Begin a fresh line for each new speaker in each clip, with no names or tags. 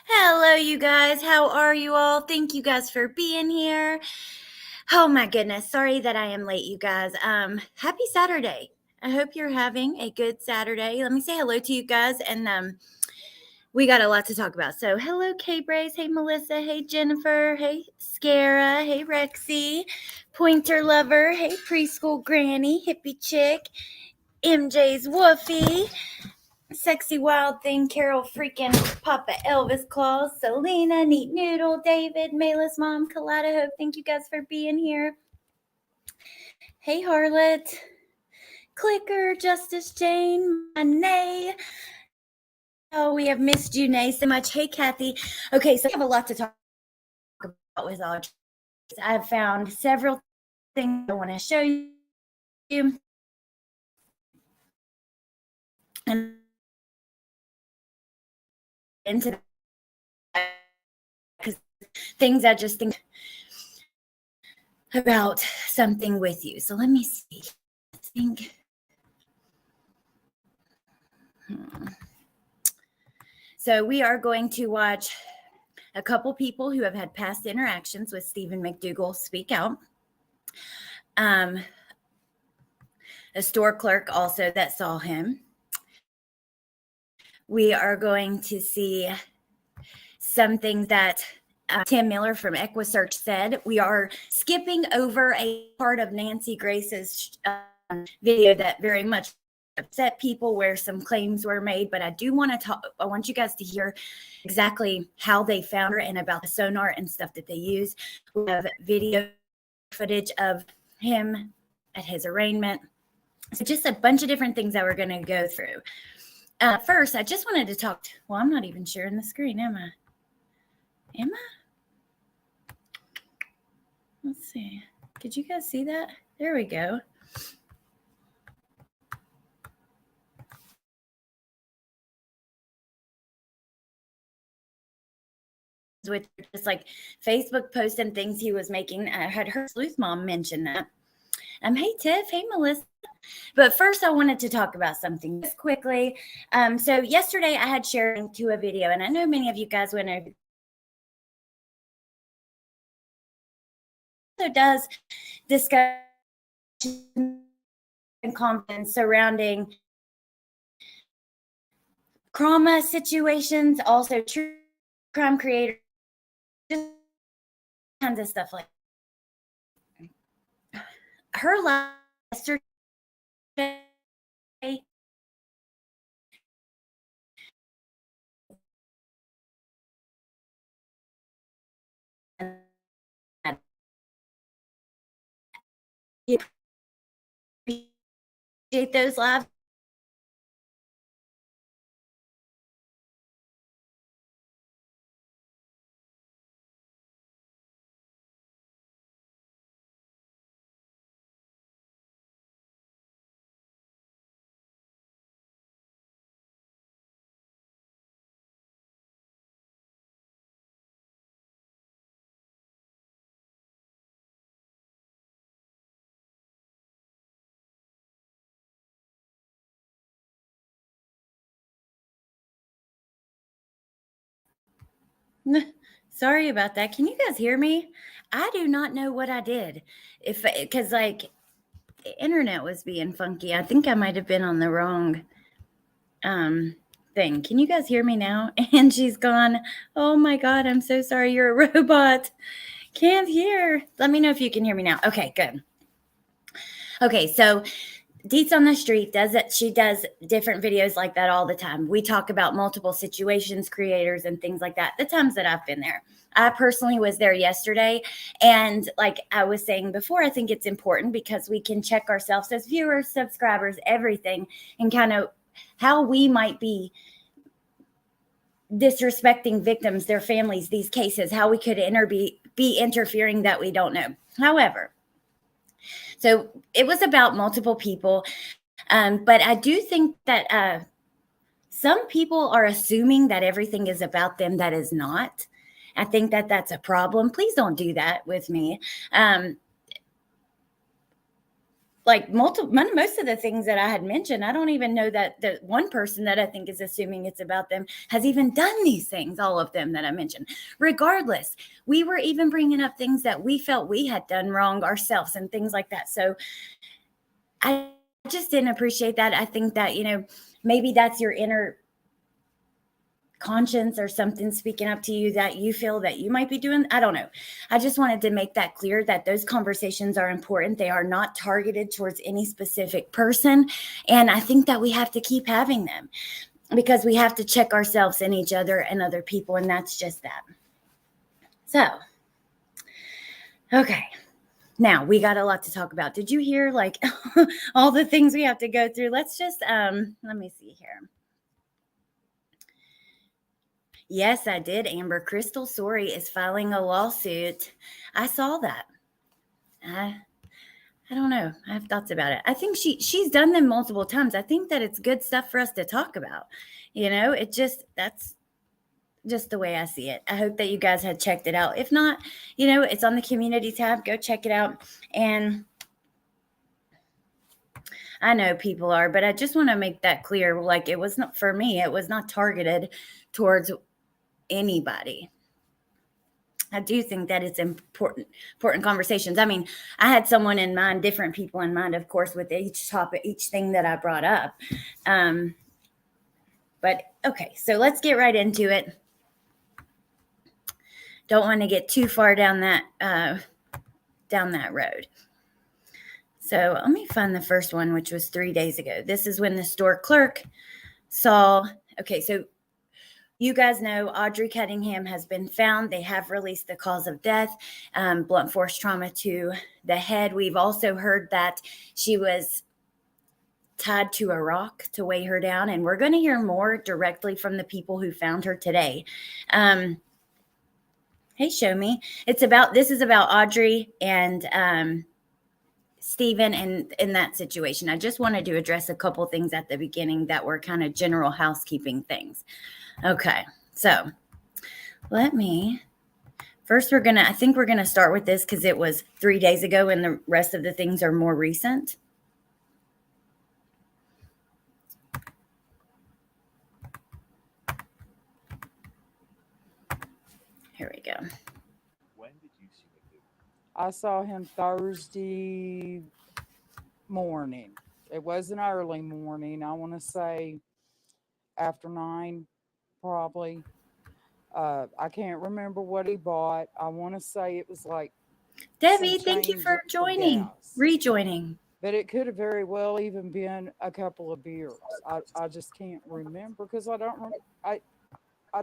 Hello, you guys. How are you all? Thank you guys for being here. Oh my goodness. Sorry that I am late, you guys. Happy Saturday. I hope you're having a good Saturday. Let me say hello to you guys, and we got a lot to talk about. So, hello, K Brace. Hey, Melissa. Hey, Jennifer. Hey, Scara. Hey, Rexy. Pointer Lover. Hey, Preschool Granny. Hippie Chick. MJ's Woofy. Sexy Wild Thing, Carol freaking Papa Elvis Claus, Selena, Neat Noodle, David, Mayla's Mom, Kaleidoscope. Thank you guys for being here. Hey, Harlot, Clicker, Justice Jane, Monet. Oh, we have missed you, Nay, so much. Hey, Kathy. Okay, so we have a lot to talk about with Audrii. I've found several things I want to show you. And into because things I just think about something with you. So let me see. I think. So we are going to watch a couple people who have had past interactions with Stephen McDougal speak out. A store clerk also that saw him. We are going to see something that Tim Miller from EquiSearch said. We are skipping over a part of Nancy Grace's video that very much upset people where some claims were made, but I do want to talk. I want you guys to hear exactly how they found her and about the sonar and stuff that they use. We have video footage of him at his arraignment. So just a bunch of different things that we're going to go through. First, I just wanted to talk. Well, I'm not even sharing the screen, am I? Am I? Let's see. Could you guys see that? There we go. With just like Facebook posts and things he was making. I had her sleuth mom mention that. Hey, Tiff. Hey, Melissa. But first, I wanted to talk about something just quickly. So yesterday, I had shared to a video, and I know many of you guys went over. Also does discuss and confidence surrounding trauma situations, also true crime creators, just kinds of stuff like her yesterday. Appreciate those lives. Sorry about that. Can you guys hear me? I do not know what I did. Because like the internet was being funky. I think I might have been on the wrong thing. Can you guys hear me now? And she's gone. Oh my God, I'm so sorry. You're a robot. Can't hear. Let me know if you can hear me now. Okay, good. Okay, so Deets on the Street does it. She does different videos like that all the time. We talk about multiple situations, creators, and things like that. The times that I've been there. I personally was there yesterday. And like I was saying before, I think it's important because we can check ourselves as viewers, subscribers, everything, and kind of how we might be disrespecting victims, their families, these cases, how we could be interfering that we don't know. However, so it was about multiple people. But I do think that some people are assuming that everything is about them that is not. I think that that's a problem. Please don't do that with me. like most of the things that I had mentioned, I don't even know that the one person that I think is assuming it's about them has even done these things, all of them that I mentioned. Regardless, we were even bringing up things that we felt we had done wrong ourselves and things like that. So I just didn't appreciate that. I think that, maybe that's your inner conscience or something speaking up to you that you feel that you might be doing. I don't know. I just wanted to make that clear that those conversations are important. They are not targeted towards any specific person. And I think that we have to keep having them because we have to check ourselves and each other and other people. And that's just that. So, okay. Now we got a lot to talk about. Did you hear like all the things we have to go through? Let's just, let me see here. Yes, I did, Amber. Crystal Sorey is filing a lawsuit. I saw that. I don't know. I have thoughts about it. I think she's done them multiple times. I think that it's good stuff for us to talk about. That's just the way I see it. I hope that you guys had checked it out. If not, it's on the community tab. Go check it out. And I know people are, but I just want to make that clear. Like, it was not, for me, it was not targeted towards anybody. I do think that it's important conversations. I mean, I had someone in mind, different people in mind, of course, with each topic, each thing that I brought up. But okay, so let's get right into it. Don't want to get too far down that road. So let me find the first one, which was 3 days ago. This is when the store clerk saw. Okay, so you guys know Audrii Cunningham has been found. They have released the cause of death, blunt force trauma to the head. We've also heard that she was tied to a rock to weigh her down, and we're going to hear more directly from the people who found her today. Hey, show me. This is about Audrii and Stephen and in that situation. I just wanted to address a couple things at the beginning that were kind of general housekeeping things. Okay, so I think we're going to start with this because it was 3 days ago and the rest of the things are more recent. Here we go.
When did you see McDougal?
I saw him Thursday morning. It wasn't early morning. I want to say after 9, probably. I can't remember what he bought. I want to say it was like
Debbie, thank you for rejoining.
But it could have very well even been a couple of beers. I just can't remember because I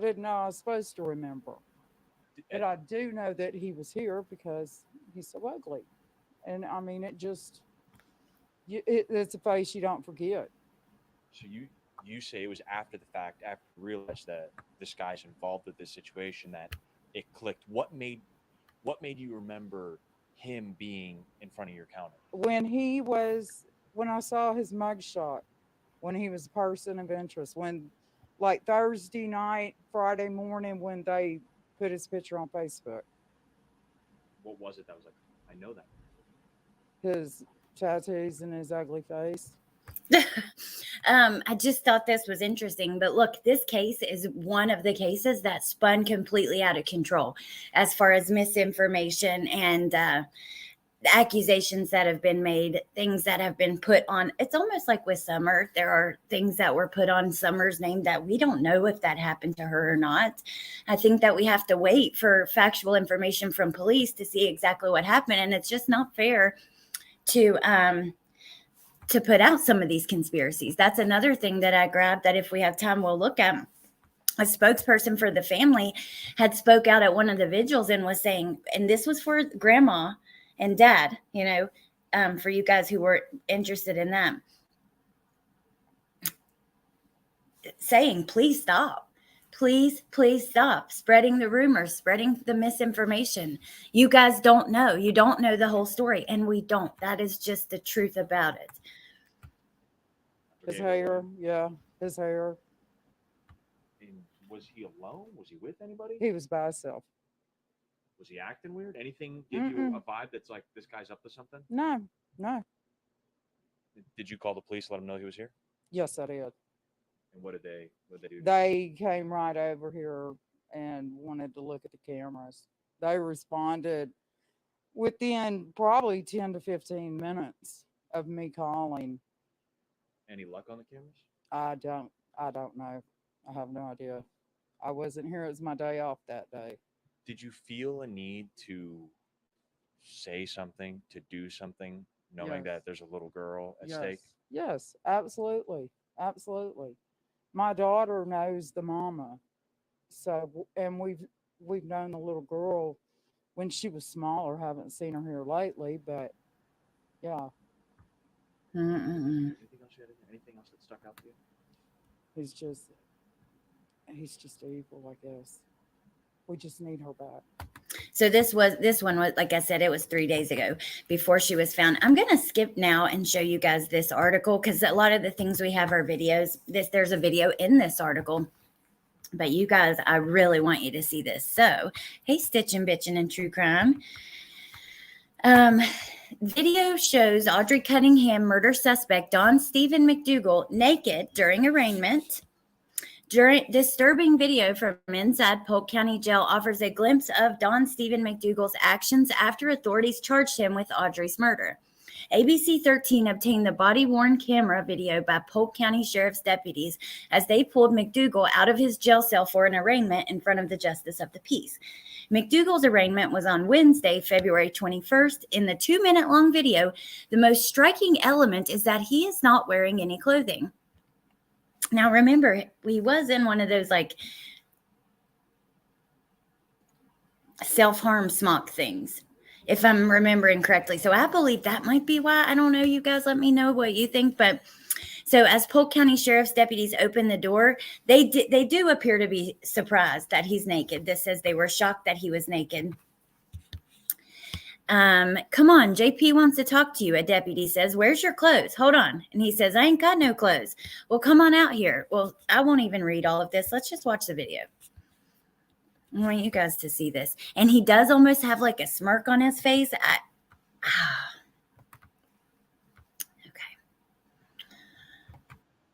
didn't know I was supposed to remember. But I do know that he was here because he's so ugly. And I mean, it's a face you don't forget.
So you say it was after the fact, after you realized that this guy's involved with this situation, that it clicked. What made you remember him being in front of your counter?
When I saw his mugshot, when he was a person of interest, when like Thursday night, Friday morning, when they put his picture on Facebook.
What was it that was like, I know that?
His tattoos and his ugly face.
I just thought this was interesting, but look, this case is one of the cases that spun completely out of control as far as misinformation and accusations that have been made, things that have been put on. It's almost like with Summer, there are things that were put on Summer's name that we don't know if that happened to her or not. I think that we have to wait for factual information from police to see exactly what happened, and it's just not fair to put out some of these conspiracies. That's another thing that I grabbed that if we have time, we'll look at. A spokesperson for the family had spoke out at one of the vigils and was saying, and this was for grandma and dad, for you guys who were interested in that, saying, please stop. Please stop spreading the rumors, spreading the misinformation. You guys don't know. You don't know the whole story, and we don't. That is just the truth about it.
His hair, yeah, his hair.
And was he alone? Was he with anybody?
He was by himself.
Was he acting weird? Anything give you a vibe that's like, this guy's up to something?
No.
Did you call the police? Let them know he was here.
Yes, I did.
And what did they do?
They came right over here and wanted to look at the cameras. They responded within probably 10 to 15 minutes of me calling.
Any luck on the cameras?
I don't know. I have no idea. I wasn't here. It was my day off that day.
Did you feel a need to say something, to do something, knowing that there's a little girl at stake?
Yes, absolutely. Absolutely. My daughter knows the mama. So, and we've known the little girl when she was smaller. Haven't seen her here lately, but yeah.
Anything else that stuck out to you?
He's just evil, I guess. We just need her back.
So this one was, like I said, it was 3 days ago before she was found. I'm going to skip now and show you guys this article because a lot of the things we have are videos. There's a video in this article, but you guys, I really want you to see this. So, hey, Stitchin' Bitchin' and True Crime. Video shows Audrii Cunningham murder suspect Don Stephen McDougal naked during arraignment. Disturbing video from inside Polk County Jail offers a glimpse of Don Stephen McDougal's actions after authorities charged him with Audrii's murder. ABC 13 obtained the body-worn camera video by Polk County Sheriff's deputies as they pulled McDougal out of his jail cell for an arraignment in front of the Justice of the Peace. McDougal's arraignment was on Wednesday, February 21st. In the 2-minute-long video, the most striking element is that he is not wearing any clothing. Now, remember, he was in one of those, like, self-harm smock things, if I'm remembering correctly. So I believe that might be why. I don't know. You guys let me know what you think. But so as Polk County Sheriff's deputies open the door, they do appear to be surprised that he's naked. This says they were shocked that he was naked. Come on, JP wants to talk to you. A deputy says, where's your clothes? Hold on. And he says, I ain't got no clothes. Well, come on out here. Well, I won't even read all of this. Let's just watch the video. I want you guys to see this. And he does almost have like a smirk on his face.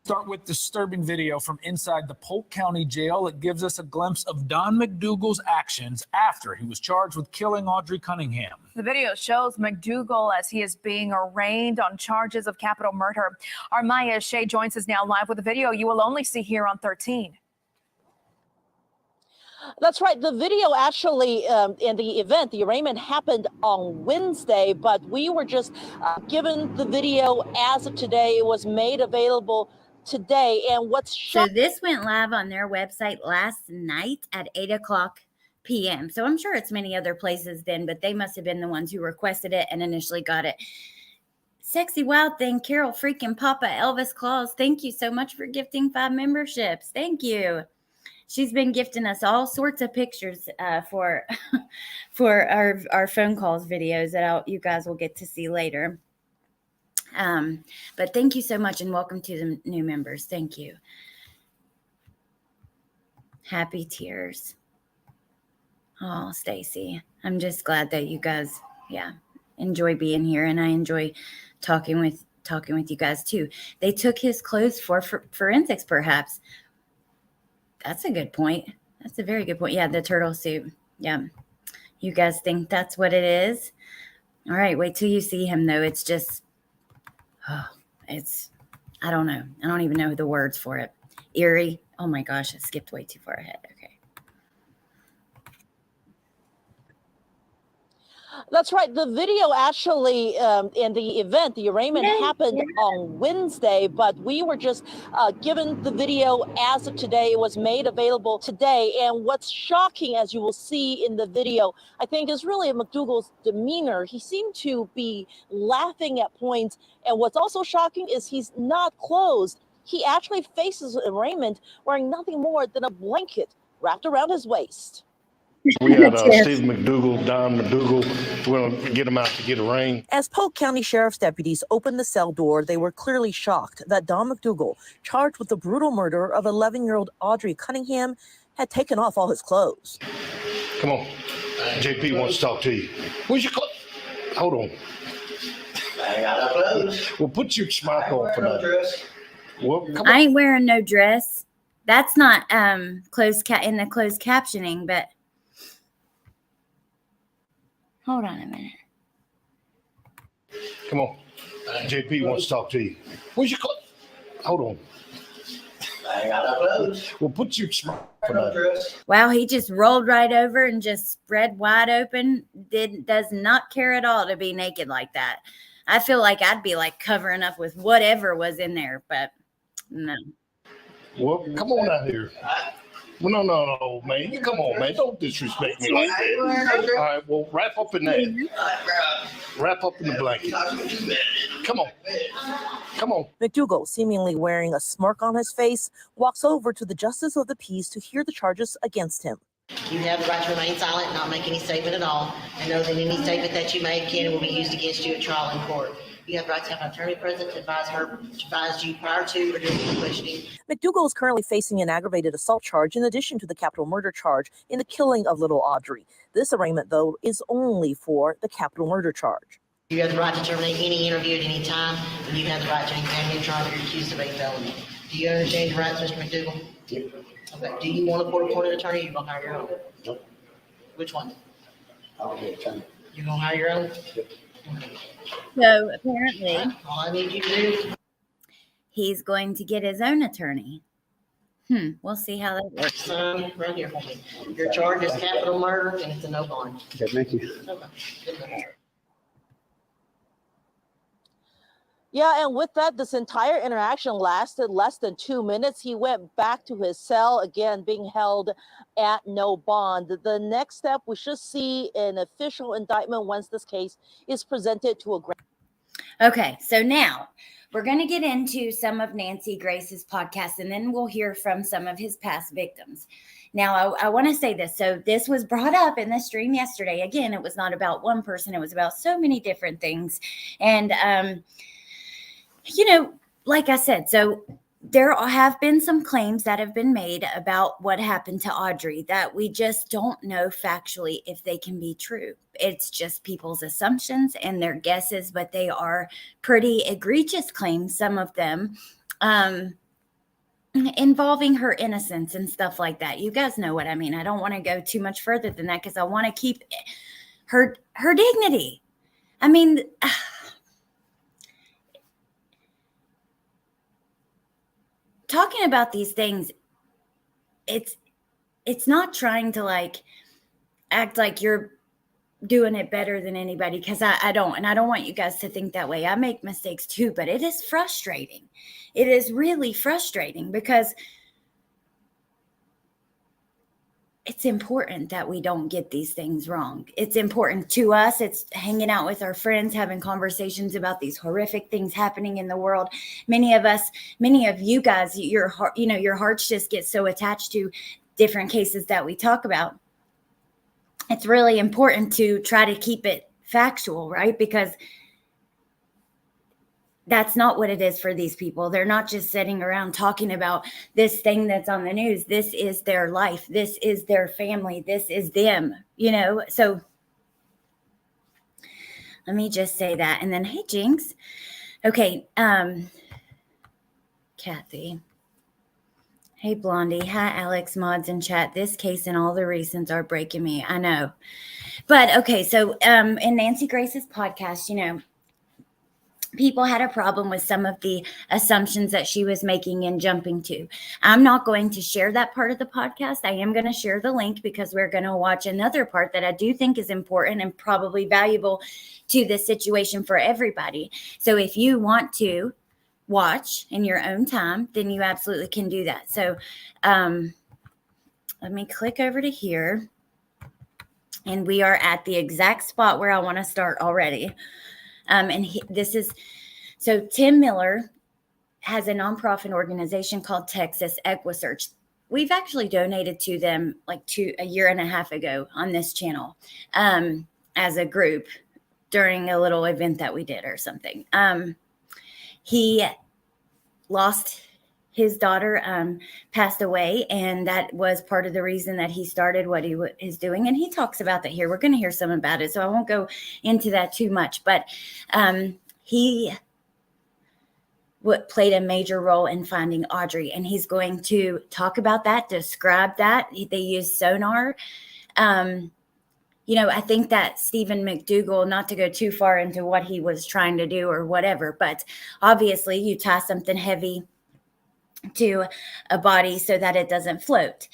Start with disturbing video from inside the Polk County Jail. It gives us a glimpse of Don McDougal's actions after he was charged with killing Audrii Cunningham.
The video shows McDougal as he is being arraigned on charges of capital murder. Our Maya Shea joins us now live with a video you will only see here on 13.
That's right. The video actually in the event, the arraignment happened on Wednesday, but we were just given the video as of today. It was made available today. And what's
so this went live on their website last night at 8:00 p.m. So I'm sure it's many other places then, but they must have been the ones who requested it and initially got it. Sexy Wild Thing, Carol freaking Papa Elvis Claus. Thank you so much for gifting 5 memberships. Thank you. She's been gifting us all sorts of pictures for our phone calls videos that you guys will get to see later. But thank you so much and welcome to the new members. Thank you. Happy tears. Oh, Stacy, I'm just glad that you guys, enjoy being here, and I enjoy talking with you guys too. They took his clothes for forensics, perhaps. That's a good point. That's a very good point. Yeah, the turtle suit. Yeah. You guys think that's what it is? All right, wait till you see him, though. It's just, I don't know. I don't even know the words for it. Eerie. Oh, my gosh, I skipped way too far ahead. Okay.
That's right. The video actually in the event, the arraignment happened on Wednesday, but we were just given the video as of today. It was made available today. And what's shocking, as you will see in the video, I think is really McDougal's demeanor. He seemed to be laughing at points. And what's also shocking is he's not clothed. He actually faces arraignment wearing nothing more than a blanket wrapped around his waist.
We had Steve McDougal, Don McDougal. We're going to get him out to get arraigned.
As Polk County Sheriff's deputies opened the cell door, they were clearly shocked that Don McDougal, charged with the brutal murder of 11-year-old Audrii Cunningham, had taken off all his clothes.
Come on. JP wants to talk to you. Where's your clothes? Hold on. I got no clothes. Well, put your smock on for that. Well, come on.
I ain't wearing no dress. That's not in the closed captioning, but hold on a minute.
Come on. JP wants to talk to you. Where's your clothes? Hold on. I ain't got no clothes. Well, put your smock on that.
Wow, he just rolled right over and just spread wide open. Does not care at all to be naked like that. I feel like I'd be like covering up with whatever was in there, but no.
Well, come on out here. Well, no, man. You come on, man. Don't disrespect me like that. All right, well, wrap up in that. Wrap up in the blanket. Come on. Come on.
McDougal, seemingly wearing a smirk on his face, walks over to the justice of the peace to hear the charges against him.
You have the right to remain silent, not make any statement at all, and know that any statement that you make can and will be used against you at trial in court. You have the right to have an attorney present to advise you prior to or during the questioning.
McDougal is currently facing an aggravated assault charge in addition to the capital murder charge in the killing of little Audrii. This arraignment, though, is only for the capital murder charge.
You have the right to terminate any interview at any time, and you have the right to examine your trial if you're accused of a felony. Do you understand your rights, Mr. McDougal?
Yep.
Okay. Do you want a court-appointed attorney or you gonna hire your own?
Nope.
Which one?
I'll be a attorney.
You gonna hire your own?
Yep.
So apparently
All I need you to do.
he's going to get his own attorney. We'll see how that works.
Sign right here for me. Your charge is capital murder and it's a no bond.
Okay, thank you.
Okay. Good enough.
Yeah, and with that, this entire interaction lasted less than 2 minutes. He went back to his cell, again, being held at no bond. The next step, we should see an official indictment once this case is presented to a grand.
Okay, so now we're going to get into some of Nancy Grace's podcasts, and then we'll hear from some of his past victims. Now, I want to say this. So this was brought up in the stream yesterday. Again, it was not about one person. It was about so many different things. And, like I said, so there have been some claims that have been made about what happened to Audrii that we just don't know factually if they can be true. It's just people's assumptions and their guesses, but they are pretty egregious claims, some of them, involving her innocence and stuff like that. You guys know what I mean. I don't want to go too much further than that because I want to keep her dignity. I mean, talking about these things, it's not trying to like act like you're doing it better than anybody, because I don't, and I don't want you guys to think that way. I make mistakes too, but it is frustrating. It is really frustrating because it's important that we don't get these things wrong. It's important to us. It's hanging out with our friends, having conversations about these horrific things happening in the world. Many of you guys, your hearts just get so attached to different cases that we talk about. It's really important to try to keep it factual, right? Because that's not what it is for these people. They're not just sitting around talking about this thing that's on the news. This is their life. This is their family. This is them, So let me just say that. And then, hey, Jinx. Okay. Kathy. Hey, Blondie. Hi, Alex, mods in chat. This case and all the reasons are breaking me. I know. But okay. So in Nancy Grace's podcast, people had a problem with some of the assumptions that she was making and jumping to. I'm not going to share that part of the podcast. I am going to share the link because we're going to watch another part that I do think is important and probably valuable to this situation for everybody. So if you want to watch in your own time, then you absolutely can do that. So let me click over to here. And we are at the exact spot where I want to start already. So Tim Miller has a nonprofit organization called Texas Equisearch. We've actually donated to them like a year and a half ago on this channel as a group during a little event that we did or something. He lost his daughter, passed away, and that was part of the reason that he started what he is doing. And he talks about that here. We're going to hear some about it, so I won't go into that too much. But he played a major role in finding Audrii, and he's going to talk about that, describe that. They use sonar. I think that Stephen McDougal, not to go too far into what he was trying to do or whatever, but obviously you tie something heavy to a body so that it doesn't float.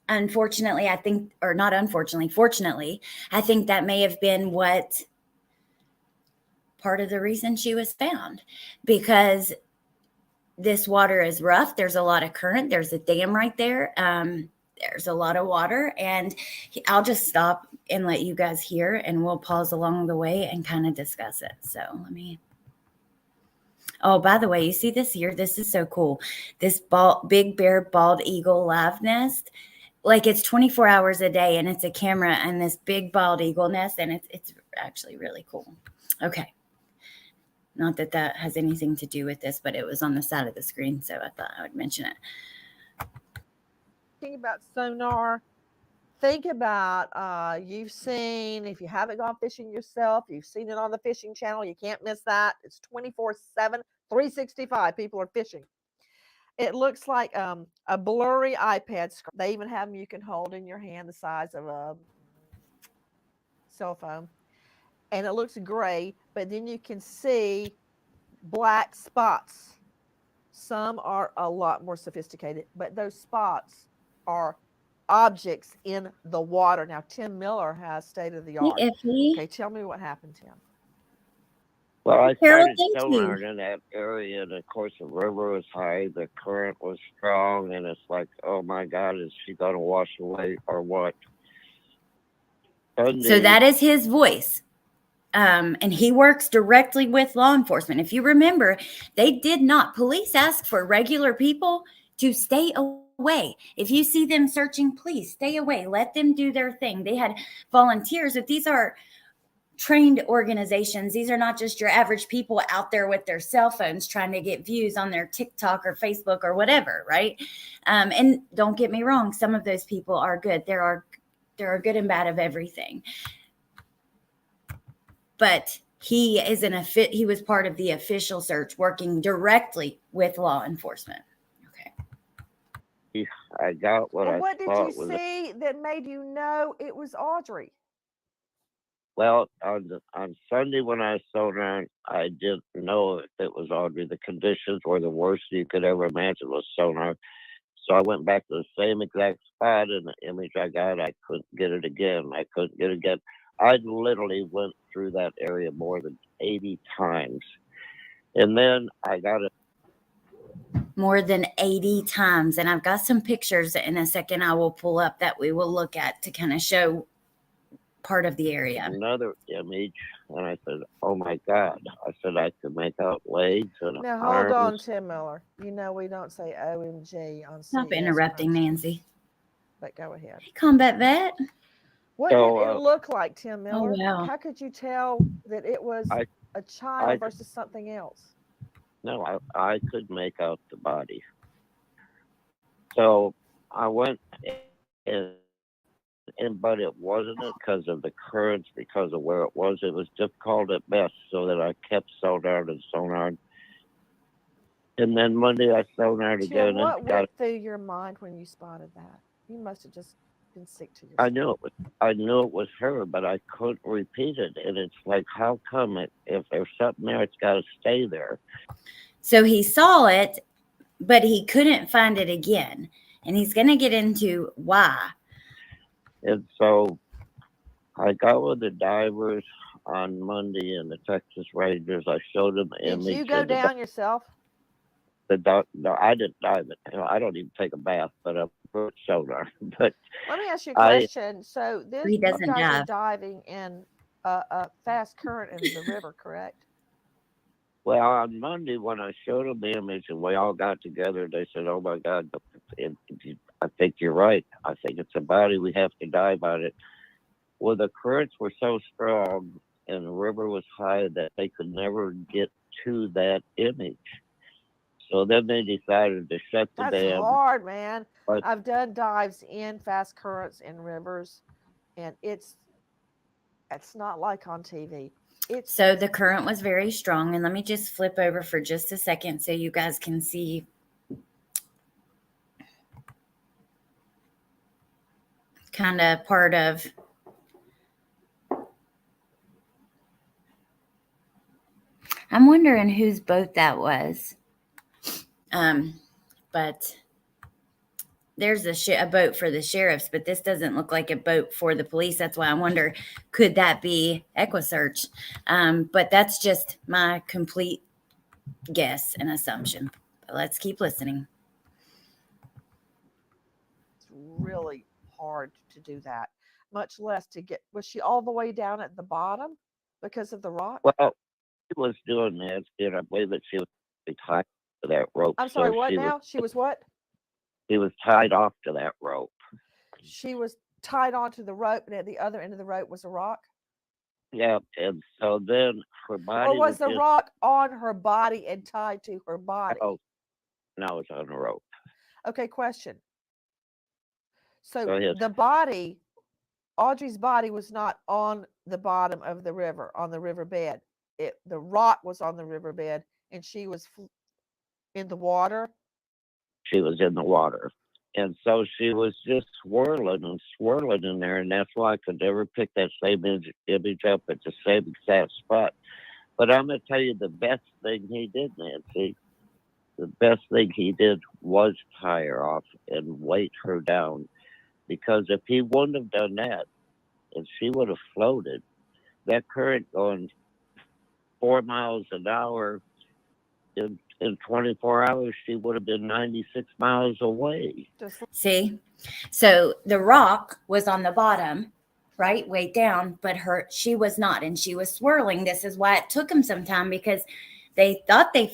Unfortunately, I think, or not unfortunately, fortunately, I think that may have been what part of the reason she was found, because this water is rough. There's a lot of current. There's a dam right there. There's a lot of water, and I'll just stop and let you guys hear, and we'll pause along the way and kind of discuss it. So let me. Oh, by the way, you see this here? This is so cool. This big bear bald eagle live nest, like it's 24 hours a day, and it's a camera and this big bald eagle nest, and it's actually really cool. Okay. Not that that has anything to do with this, but it was on the side of the screen, so I thought I would mention it.
Think about sonar. Think about you've seen, if you haven't gone fishing yourself, you've seen it on the fishing channel. You can't miss that. It's 24/7, 365. People are fishing. It looks like a blurry iPad screen. They even have them you can hold in your hand the size of a cell phone. And it looks gray, but then you can see black spots. Some are a lot more sophisticated, but those spots are objects in the water. Now, Tim Miller has state of the art. Okay, tell me what happened, Tim.
Well, I
Carol,
started
thank
sonar
you.
in that area, and of course the river was high, the current was strong, and it's like, oh my God, is she going to wash away or what? Sunday,
So that is his voice. And he works directly with law enforcement. If you remember, police ask for regular people to stay away. If you see them searching, please stay away. Let them do their thing. They had volunteers, but these are trained organizations. These are not just your average people out there with their cell phones trying to get views on their TikTok or Facebook or whatever, right? And don't get me wrong, some of those people are good. There are good and bad of everything. But he was part of the official search, working directly with law enforcement. Okay.
I got what I
What did
thought
you
was.
see that made you know it was Audrii?
Well, on Sunday when I sonar, I didn't know if it was Audrii. The conditions were the worst you could ever imagine with sonar. So I went back to the same exact spot, and the image I got, I couldn't get it again. I literally went through that area more than 80 times. And then I got it.
More than 80 times. And I've got some pictures in a second I will pull up that we will look at to kind of show part of the area.
Another image, and I said, oh my God. I said I could make out legs and
Now,
arms.
hold on, Tim Miller. You know we don't say OMG on
Stop
CS
interrupting, Nancy.
But go ahead.
Hey, Combat Vet.
What did it look like, Tim Miller?
wow.
How could you tell that it was a child versus something else?
No, I could make out the body. So I went but it wasn't because of the currents, because of where it was. It was difficult at best, so that I kept sonar and sonar. And then Monday I sonared again.
What went through your mind when you spotted that? You must have just been sick to yourself.
I knew it was her, but I couldn't repeat it. And it's like, how come if there's something there, it's got to stay there.
So he saw it, but he couldn't find it again. And he's going to get into why.
And so I got with the divers on Monday and the Texas Rangers. I showed them the image.
Did you go down yourself?
No, I didn't dive it. I don't even take a bath, but I put sonar. But
let me ask you a question. So these guys are diving in a fast current in the river, correct?
Well, on Monday when I showed them the image and we all got together, they said, "Oh my God, I think you're right. I think it's a body. We have to dive on it." Well, the currents were so strong and the river was high that they could never get to that image. So then they decided to shut the dam.
That's hard, man. I've done dives in fast currents in rivers, and it's not like on TV.
So the current was very strong. And let me just flip over for just a second so you guys can see. Kind of part of I'm wondering whose boat that was. But there's a boat for the sheriffs, but this doesn't look like a boat for the police. That's why I wonder, could that be EquiSearch? But that's just my complete guess and assumption. But let's keep listening.
It's really hard to do that, much less to get. Was she all the way down at the bottom because of the rock?
Well, she was doing that, and I believe that she was tied to that rope.
I'm sorry,
so
what now? She was what?
She was tied off to that rope.
She was tied onto the rope, and at the other end of the rope was a rock?
Yeah, and so then her body
Or was the
just,
rock on her body and tied to her body?
Oh, no, it's on the rope.
Okay, question.
Go
So
ahead.
the body, Audrey's body was not on the bottom of the river, on the riverbed. The rock was on the riverbed, and she was in the water.
She was in the water. And so she was just swirling and swirling in there, and that's why I could never pick that same image up at the same exact spot. But I'm going to tell you the best thing he did, Nancy. The best thing he did was tie her off and weight her down. Because if he wouldn't have done that, and she would have floated, that current going 4 miles an hour, in 24 hours, she would have been 96 miles away.
See? So the rock was on the bottom, right? Way down, but she was not, and she was swirling. This is why it took them some time, because they thought they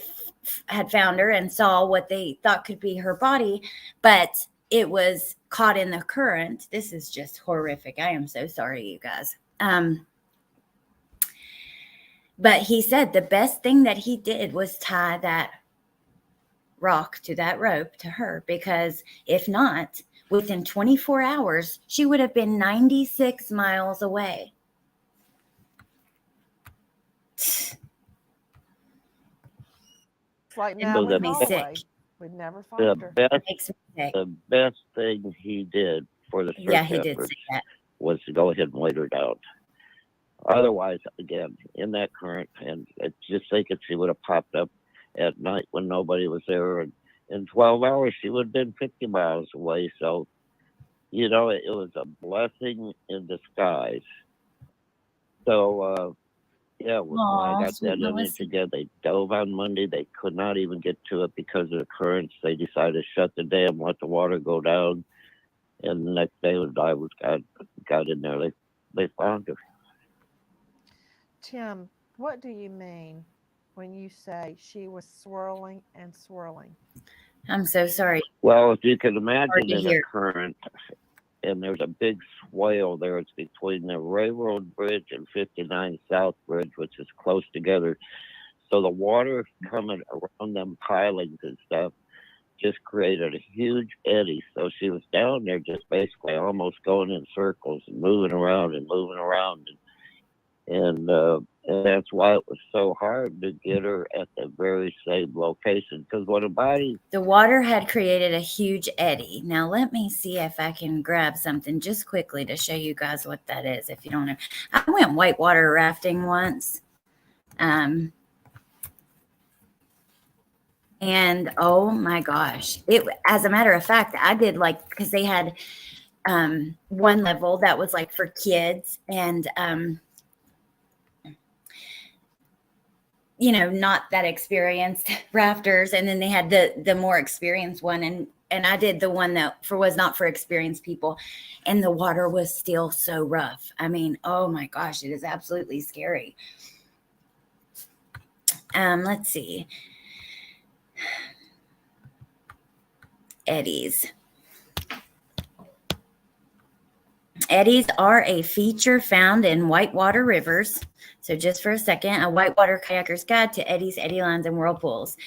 had found her and saw what they thought could be her body, but it was caught in the current. This is just horrific. I am so sorry, you guys. But he said the best thing that he did was tie that rock to that rope to her, because if not, within 24 hours, she would have been 96 miles away.
It's like
So
now
the
with
best-
Holloway. We'd never find her.
That makes me sick.
The best thing he did for the search
Yeah, he did
efforts
say that.
was to go ahead and weight her down. Otherwise, again, in that current, and just think if she would have popped up at night when nobody was there, and in 12 hours, she would have been 50 miles away. So, it was a blessing in disguise. So, yeah, when I got that image again, they dove on Monday. They could not even get to it because of the currents. They decided to shut the dam, let the water go down. And the next day, when I got in there, they found her.
Tim, what do you mean when you say she was swirling and swirling?
I'm so sorry.
Well, if you can imagine
to
in a
hear.
current, and there's a big swale there. It's between the Railroad Bridge and 59 South Bridge, which is close together. So the water coming around them pilings and stuff just created a huge eddy. So she was down there just basically almost going in circles and moving around and moving around. And that's why it was so hard to get her at the very same location. Because when a body...
The water had created a huge eddy. Now, let me see if I can grab something just quickly to show you guys what that is, if you don't know. I went whitewater rafting once. And oh my gosh. As a matter of fact, I did because they had one level that was for kids and not that experienced rafters, and then they had the more experienced one, and I did the one that was not for experienced people, and the water was still so rough. I mean, oh my gosh, it is absolutely scary. Let's see. Eddies. Eddies are a feature found in whitewater rivers. So just for a second, a whitewater kayaker's guide to eddies, eddy lines, and whirlpools.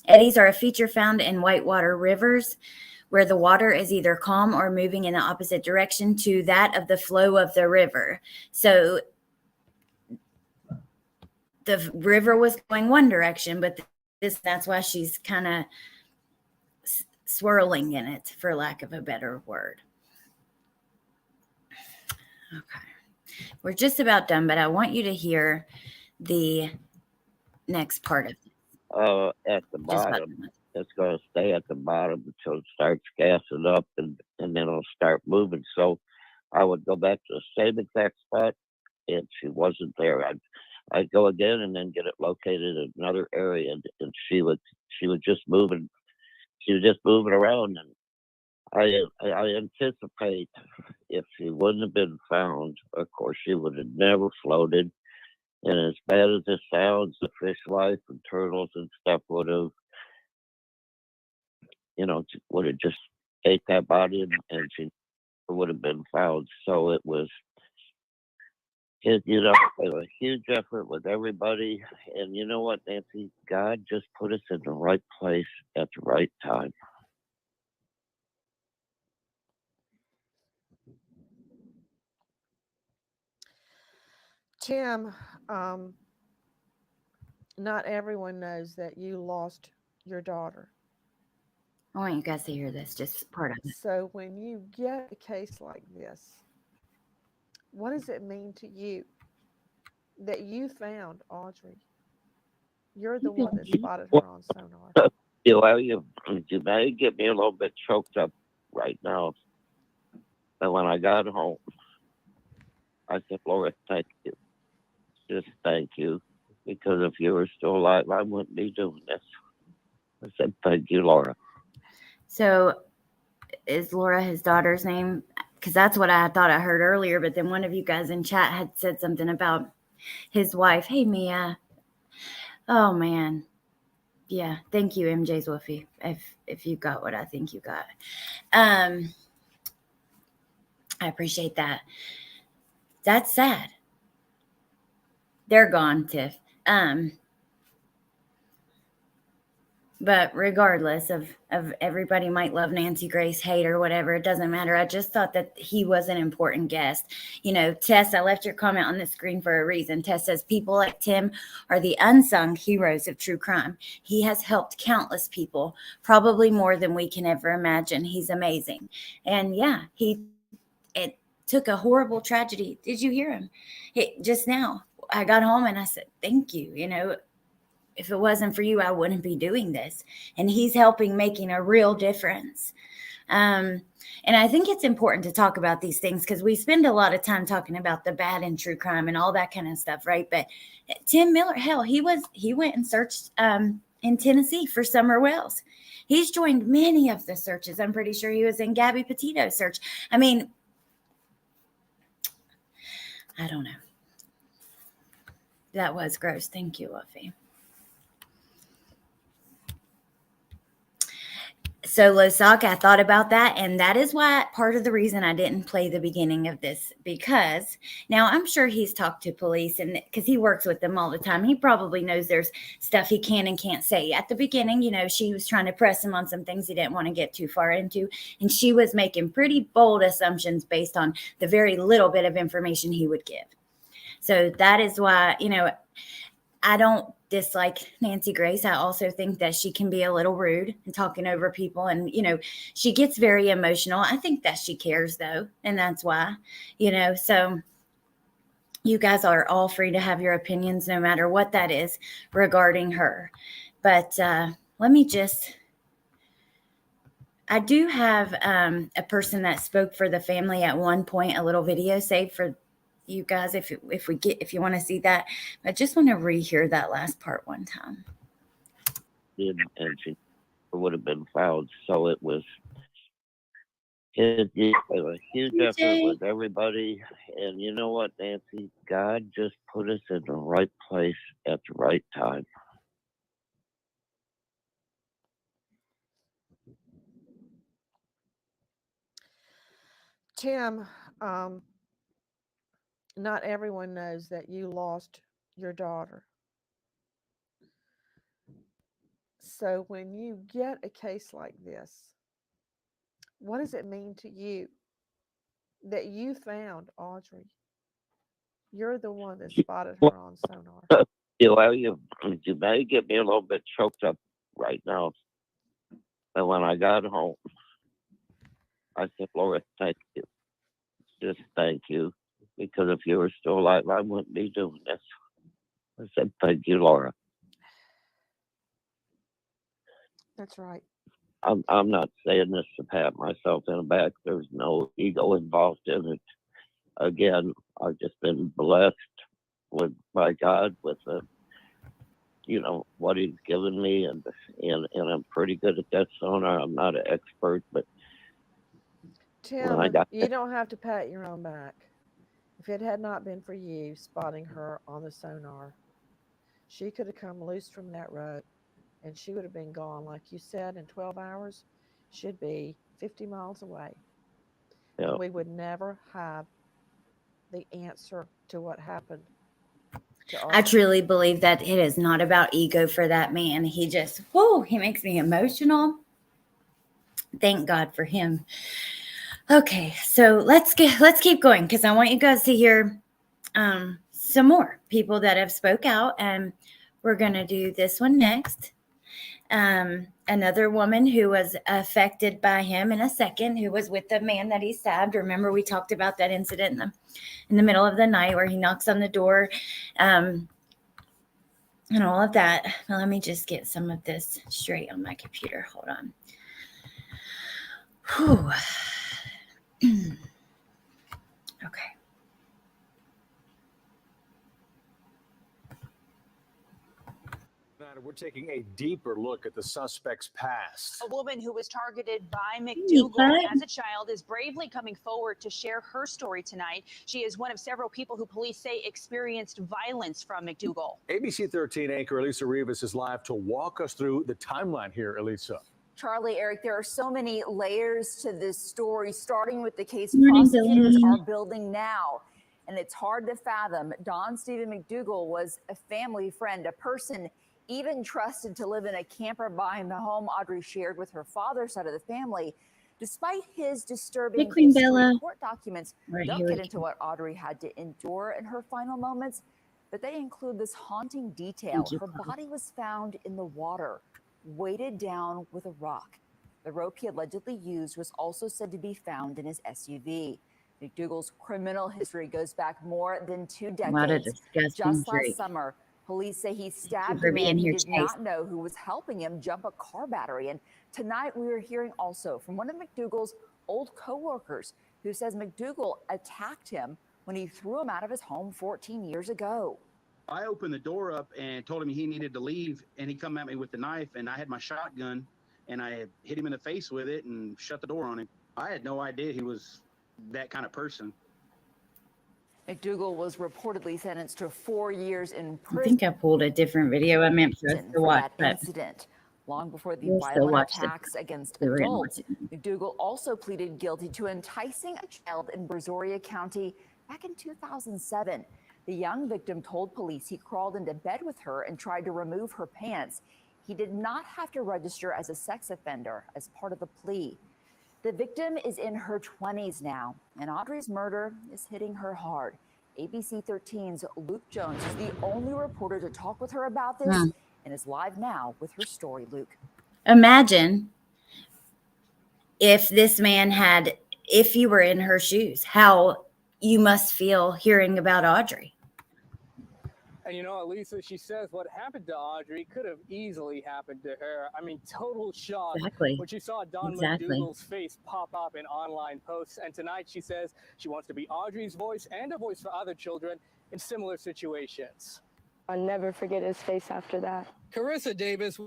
Eddies are a feature found in whitewater rivers where the water is either calm or moving in the opposite direction to that of the flow of the river. So the river was going one direction, but that's why she's kind of swirling in it, for lack of a better word. Okay. We're just about done, but I want you to hear the next part of it.
At the bottom. It's going to stay at the bottom until it starts gassing up, and then it'll start moving. So I would go back to the same exact spot, and she wasn't there. I'd go again and then get it located in another area, and she was just moving. She was just moving around, and I anticipate if she wouldn't have been found, of course, she would have never floated. And as bad as it sounds, the fish life and turtles and stuff would have, just ate that body, and she would have been found. So it was a huge effort with everybody. And you know what, Nancy? God just put us in the right place at the right time.
Tim, not everyone knows that you lost your daughter.
I want you guys to hear this, just part of it.
So when you get a case like this, what does it mean to you that you found Audrii? You're the one that spotted her on sonar.
You may get me a little bit choked up right now. But when I got home, I said, Laura, thank you. Just thank you. Because if you were still alive, I wouldn't be doing this. I said, thank you, Laura.
So is Laura his daughter's name? Because that's what I thought I heard earlier. But then one of you guys in chat had said something about his wife. Hey, Mia. Oh, man. Yeah. Thank you, MJ's Woofy, if you got what I think you got. I appreciate that. That's sad. They're gone, Tiff. But regardless of everybody might love Nancy Grace, hate or whatever, it doesn't matter. I just thought that he was an important guest. Tess, I left your comment on the screen for a reason. Tess says, people like Tim are the unsung heroes of true crime. He has helped countless people, probably more than we can ever imagine. He's amazing. And yeah, it took a horrible tragedy. Did you hear him? Just now, I got home and I said, thank you. If it wasn't for you, I wouldn't be doing this. And he's helping, making a real difference. And I think it's important to talk about these things because we spend a lot of time talking about the bad in true crime and all that kind of stuff, right? But Tim Miller, hell, he went and searched in Tennessee for Summer Wells. He's joined many of the searches. I'm pretty sure he was in Gabby Petito's search. I mean, I don't know. That was gross. Thank you, Luffy. So Losaka, I thought about that, and that is why part of the reason I didn't play the beginning of this, because now I'm sure he's talked to police, and because he works with them all the time, he probably knows there's stuff he can and can't say. At the beginning, she was trying to press him on some things he didn't want to get too far into, and she was making pretty bold assumptions based on the very little bit of information he would give. So that is why, I don't dislike Nancy Grace. I also think that she can be a little rude and talking over people. And, she gets very emotional. I think that she cares, though. And that's why, so you guys are all free to have your opinions, no matter what that is regarding her. But let me I do have a person that spoke for the family at one point, a little video saved for you guys if you want to see that. I just want to rehear that last part one time.
And she would have been found. So it was a huge effort with everybody. And you know what, Nancy? God just put us in the right place at the right time.
Tim, not everyone knows that you lost your daughter. So when you get a case like this, what does it mean to you that you found Audrii? You're the one that spotted her on sonar.
Well, you may get me a little bit choked up right now. But when I got home, I said, Laura, thank you. Just thank you. Because if you were still alive, I wouldn't be doing this. I said, thank you, Laura.
That's right.
I'm not saying this to pat myself in the back. There's no ego involved in it. Again, I've just been blessed by God with what He's given me, and I'm pretty good at that sonar. I'm not an expert, but
Tim,
I got
you don't have to pat your own back. If it had not been for you spotting her on the sonar, she could have come loose from that road and she would have been gone. Like you said, in 12 hours, she'd be 50 miles away.
Yeah.
And we would never have the answer to what happened to
I
Audrii.
truly believe that it is not about ego for that man. He just, he makes me emotional. Thank God for him. Okay, so let's keep going because I want you guys to hear some more people that have spoke out, and we're gonna do this one next. Another woman who was affected by him in a second, who was with the man that he stabbed. Remember, we talked about that incident in the middle of the night where he knocks on the door, and all of that. Now, let me just get some of this straight on my computer. Hold on. Whew. Okay.
We're taking a deeper look at the suspect's past.
A woman who was targeted by McDougal as a child is bravely coming forward to share her story tonight. She is one of several people who police say experienced violence from McDougal.
ABC 13 anchor Elisa Rivas is live to walk us through the timeline here, Elisa.
Charlie, Eric, there are so many layers to this story, starting with the case
Morning,
prosecutors
Delaney.
are building now. And it's hard to fathom. Don Stephen McDougal was a family friend, a person even trusted to live in a camper behind the home Audrii shared with her father's side of the family. Despite his disturbing
Queen
history,
Bella.
court documents
Right,
don't
here we
get into what Audrii had to endure in her final moments, but they include this haunting detail.
Thank you,
Her
Carl.
body was found in the water, weighted down with a rock. The rope he allegedly used was also said to be found in his SUV. McDougal's criminal history goes back more than 2 decades.
What a disgusting
Just last
freak.
summer, police say he stabbed
for
a man
being
he
here,
did
Chase.
not know who was helping him jump a car battery. And tonight we are hearing also from one of McDougal's old co-workers who says McDougal attacked him when he threw him out of his home 14 years ago.
I opened the door up and told him he needed to leave, and he come at me with the knife, and I had my shotgun, and I hit him in the face with it and shut the door on him. I had no idea he was that kind of person.
McDougal was reportedly sentenced to 4 years in
I
prison
think I pulled a different video I meant for us to
for
watch,
that
but
incident. Long before the
we'll still
violent
watch the
attacks against
we were gonna
adults,
watch it.
McDougal also pleaded guilty to enticing a child in Brazoria County back in 2007. The young victim told police he crawled into bed with her and tried to remove her pants. He did not have to register as a sex offender as part of the plea. The victim is in her 20s now, and Audrii's murder is hitting her hard. ABC 13's Luke Jones is the only reporter to talk with her about this and is live now with her story, Luke.
Imagine if this man if you were in her shoes, how you must feel hearing about Audrii.
And Elisa, she says what happened to Audrii could have easily happened to her. I mean, total shock
Exactly.
when she saw Don
Exactly.
McDougal's face pop up in online posts. And tonight she says she wants to be Audrii's voice and a voice for other children in similar situations.
I'll never forget his face after that.
Carissa Davis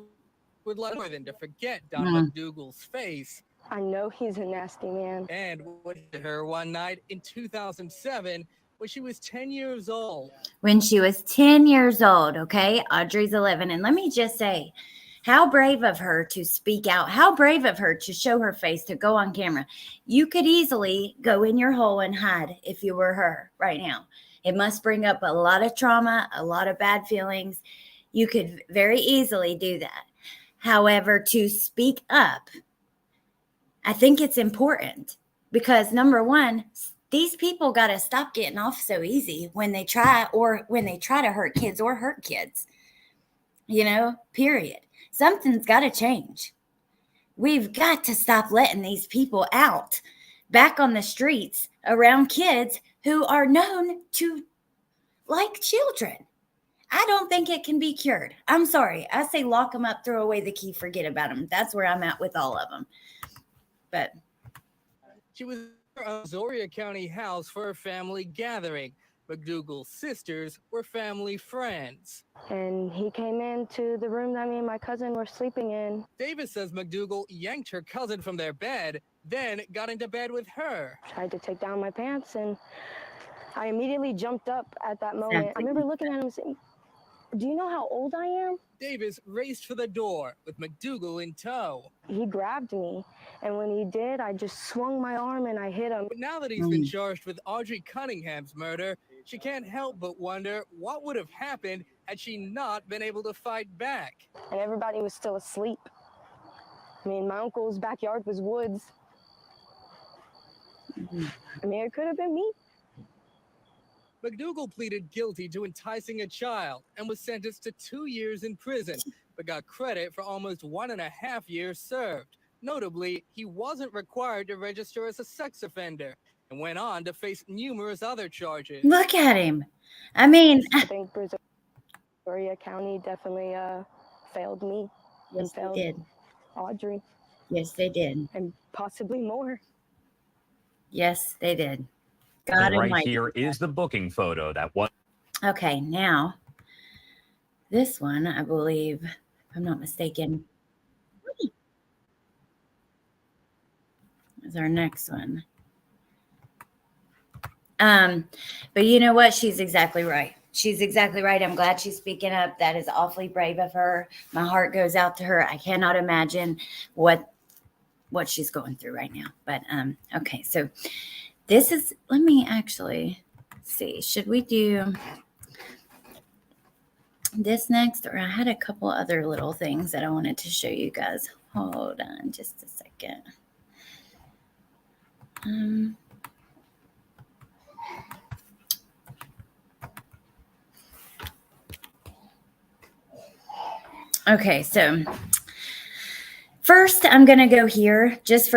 would like more than to forget Don McDougal's face.
I know he's a nasty man.
And what hit her one night in 2007 when she was 10 years old.
When she was 10 years old, okay? Audrii's 11. And let me just say, how brave of her to speak out. How brave of her to show her face, to go on camera. You could easily go in your hole and hide if you were her right now. It must bring up a lot of trauma, a lot of bad feelings. You could very easily do that. However, to speak up, I think it's important because, number one, these people got to stop getting off so easy when they try to hurt kids or hurt kids. Period. Something's got to change. We've got to stop letting these people out back on the streets around kids who are known to like children. I don't think it can be cured. I'm sorry. I say lock them up, throw away the key, forget about them. That's where I'm at with all of them. But
she was at a Brazoria County house for a family gathering. McDougal's sisters were family friends.
And he came into the room that me and my cousin were sleeping in.
Davis says McDougal yanked her cousin from their bed, then got into bed with her.
Tried to take down my pants, and I immediately jumped up at that moment. I remember looking at him and saying, "Do you know how old I am?"
Davis raced for the door with McDougal in tow.
He grabbed me, and when he did, I just swung my arm and I hit him.
But now that he's been charged with Audrii Cunningham's murder, she can't help but wonder what would have happened had she not been able to fight back.
And everybody was still asleep. I mean, my uncle's backyard was woods. I mean, it could have been me.
McDougal pleaded guilty to enticing a child and was sentenced to 2 years in prison, but got credit for almost 1.5 years served. Notably, he wasn't required to register as a sex offender and went on to face numerous other charges.
Look at him. I mean,
I think Brazoria County definitely failed me.
Yes,
and failed
they did.
Audrii.
Yes, they did.
And possibly more.
Yes, they did.
And right here is the booking photo that was.
Okay, now this one, I believe, if I'm not mistaken, is our next one. But you know what? She's exactly right. She's exactly right. I'm glad she's speaking up. That is awfully brave of her. My heart goes out to her. I cannot imagine what she's going through right now. But okay, so this is, let me actually see. Should we do this next? Or I had a couple other little things that I wanted to show you guys. Hold on just a second. Okay, so first I'm going to go here just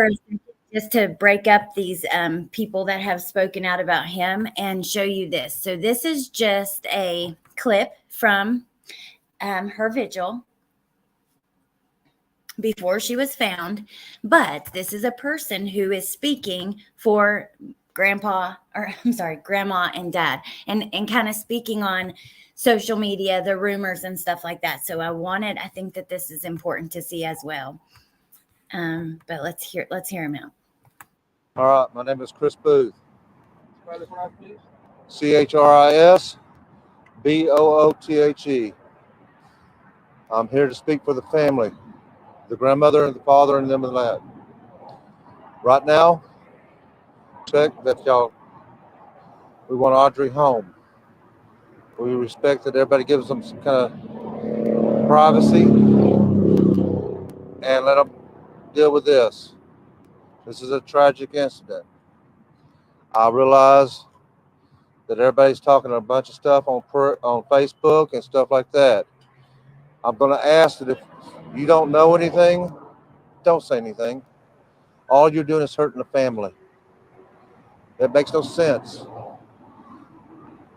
to break up these people that have spoken out about him and show you this. So this is just a clip from her vigil before she was found, but this is a person who is speaking for grandma and dad, and kind of speaking on social media, the rumors and stuff like that. So I think that this is important to see as well. But let's hear him out.
All right, my name is Chris Booth. ChrisBoothe. I'm here to speak for the family, the grandmother and the father and them and that. Right now, expect that we want Audrii home. We respect that everybody gives them some kind of privacy and let them deal with this. This is a tragic incident. I realize that everybody's talking a bunch of stuff on Facebook and stuff like that. I'm going to ask that if you don't know anything, don't say anything. All you're doing is hurting the family. That makes no sense.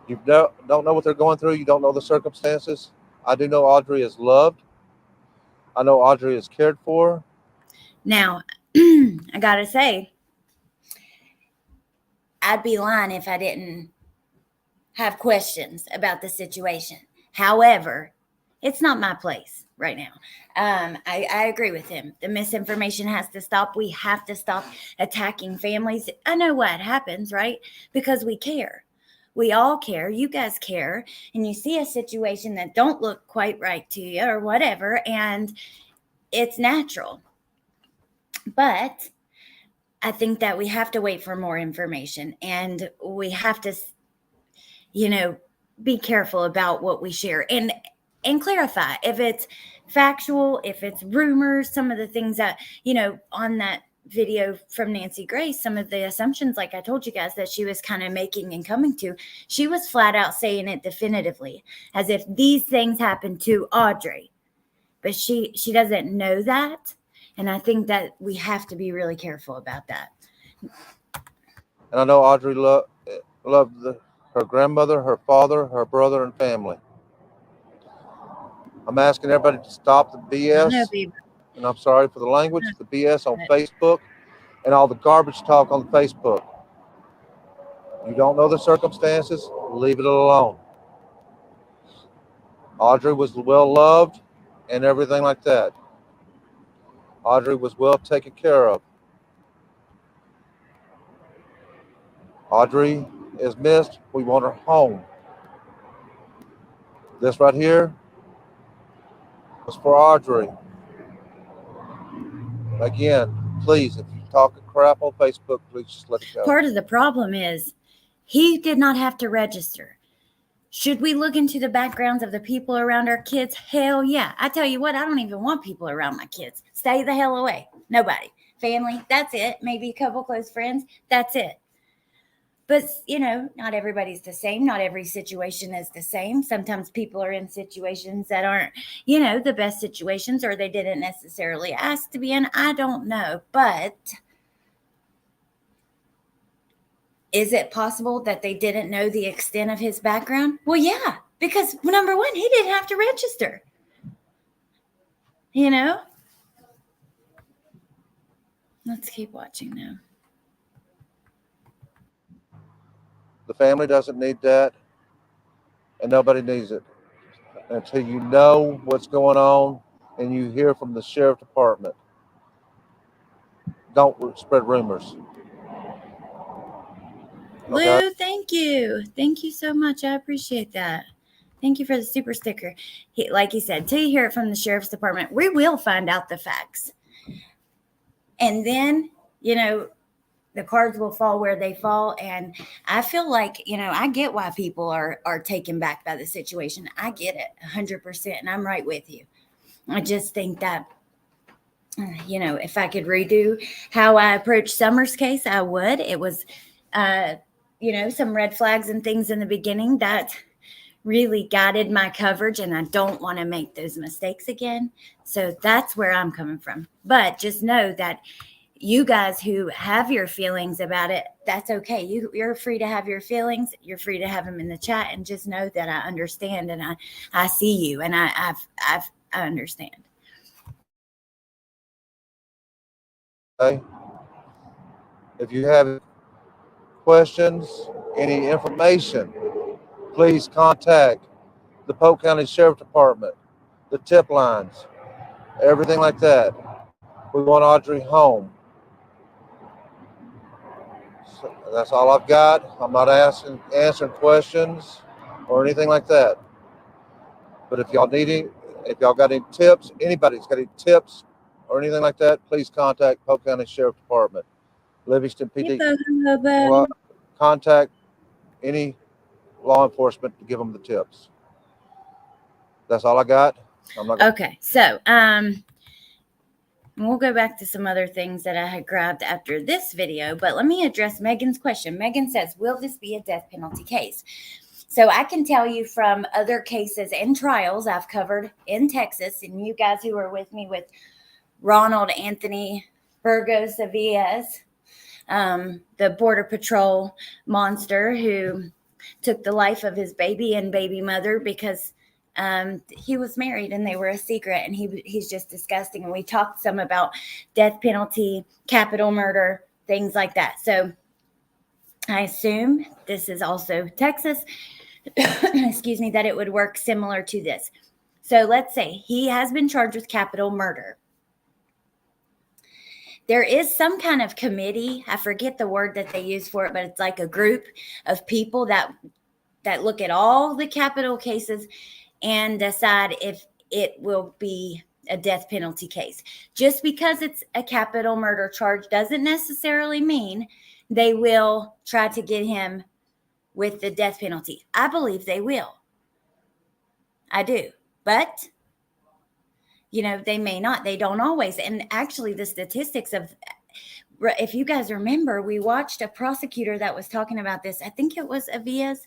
You don't know what they're going through. You don't know the circumstances. I do know Audrii is loved. I know Audrii is cared for.
Now, I got to say, I'd be lying if I didn't have questions about the situation. However, it's not my place right now. I agree with him. The misinformation has to stop. We have to stop attacking families. I know what happens, right? Because we care. We all care. You guys care. And you see a situation that don't look quite right to you or whatever, and it's natural. But I think that we have to wait for more information, and we have to, be careful about what we share and clarify if it's factual, if it's rumors, some of the things that, on that video from Nancy Grace, some of the assumptions, like I told you guys, that she was kind of making and coming to, she was flat out saying it definitively, as if these things happened to Audrii. But she doesn't know that. And I think that we have to be really careful about that.
And I know Audrii loved her grandmother, her father, her brother, and family. I'm asking everybody to stop the BS, and I'm sorry for the language, the BS on Facebook and all the garbage talk on Facebook. You don't know the circumstances, leave it alone. Audrii was well loved and everything like that. Audrii was well taken care of. Audrii is missed. We want her home. This right here was for Audrii. Again, please, if you're talking crap on Facebook, please just let it go.
Part of the problem is he did not have to register. Should we look into the backgrounds of the people around our kids? Hell yeah. I tell you what, I don't even want people around my kids. Stay the hell away. Nobody. Family, that's it. Maybe a couple close friends, that's it. But, you know, not everybody's the same. Not every situation is the same. Sometimes people are in situations that aren't, you know, the best situations, or they didn't necessarily ask to be in. I don't know. But is it possible that they didn't know the extent of his background? Well, yeah, because number one, he didn't have to register. You know? Let's keep watching now.
The family doesn't need that, and nobody needs it until you know what's going on and you hear from the sheriff department. Don't spread rumors.
Okay. Lou, thank you. Thank you so much. I appreciate that. Thank you for the super sticker. Like he said, till you hear it from the sheriff's department, we will find out the facts. And then, you know, the cards will fall where they fall. And I feel like, you know, I get why people are taken back by the situation. I get it 100%. And I'm right with you. I just think that, you know, if I could redo how I approached Summer's case, I would. It was, you know, some red flags and things in the beginning that really guided my coverage. And I don't want to make those mistakes again. So that's where I'm coming from. But just know that you guys who have your feelings about it, that's okay. You're free to have your feelings. You're free to have them in the chat, and just know that I understand and I see you, and I understand.
Okay. If you have questions, any information, please contact the Polk County Sheriff Department, the tip lines, everything like that. We want Audrii home. So that's all I've got. I'm not answering questions or anything like that. But if y'all got any tips, anybody's got any tips or anything like that, please contact Polk County Sheriff Department, Livingston PD. Contact any law enforcement to give them the tips. That's all I got.
Okay, so we'll go back to some other things that I had grabbed after this video, but let me address Megan's question. Megan says, will this be a death penalty case? So I can tell you from other cases and trials I've covered in Texas, and you guys who were with me with Ronald Anthony Burgos Avias, the Border Patrol monster who took the life of his baby and baby mother because he was married and they were a secret, and he's just disgusting. And we talked some about death penalty, capital murder, things like that. So I assume this is also Texas, excuse me, that it would work similar to this. So let's say he has been charged with capital murder. There is some kind of committee. I forget the word that they use for it, but it's like a group of people that look at all the capital cases and decide if it will be a death penalty case. Just because it's a capital murder charge doesn't necessarily mean they will try to get him with the death penalty. I believe they will. I do. But, you know, they may not. They don't always. And actually, the statistics of if you guys remember, we watched a prosecutor that was talking about this. I think it was Avia's,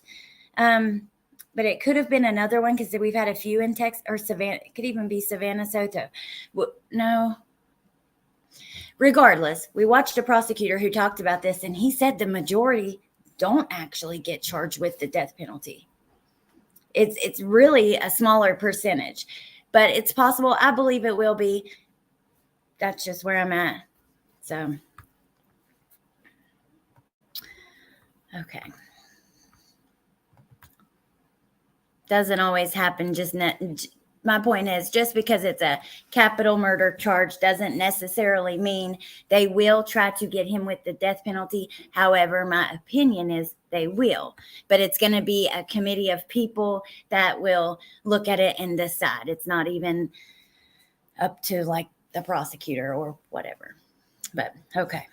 but it could have been another one because we've had a few in Texas, or Savannah. It could even be Savannah Soto. No. Regardless, we watched a prosecutor who talked about this, and he said the majority don't actually get charged with the death penalty. It's really a smaller percentage, but it's possible. I believe it will be. That's just where I'm at. So, okay. Doesn't always happen. My point is, just because it's a capital murder charge doesn't necessarily mean they will try to get him with the death penalty. However, my opinion is they will, but it's going to be a committee of people that will look at it and decide. It's not even up to like the prosecutor or whatever. But okay.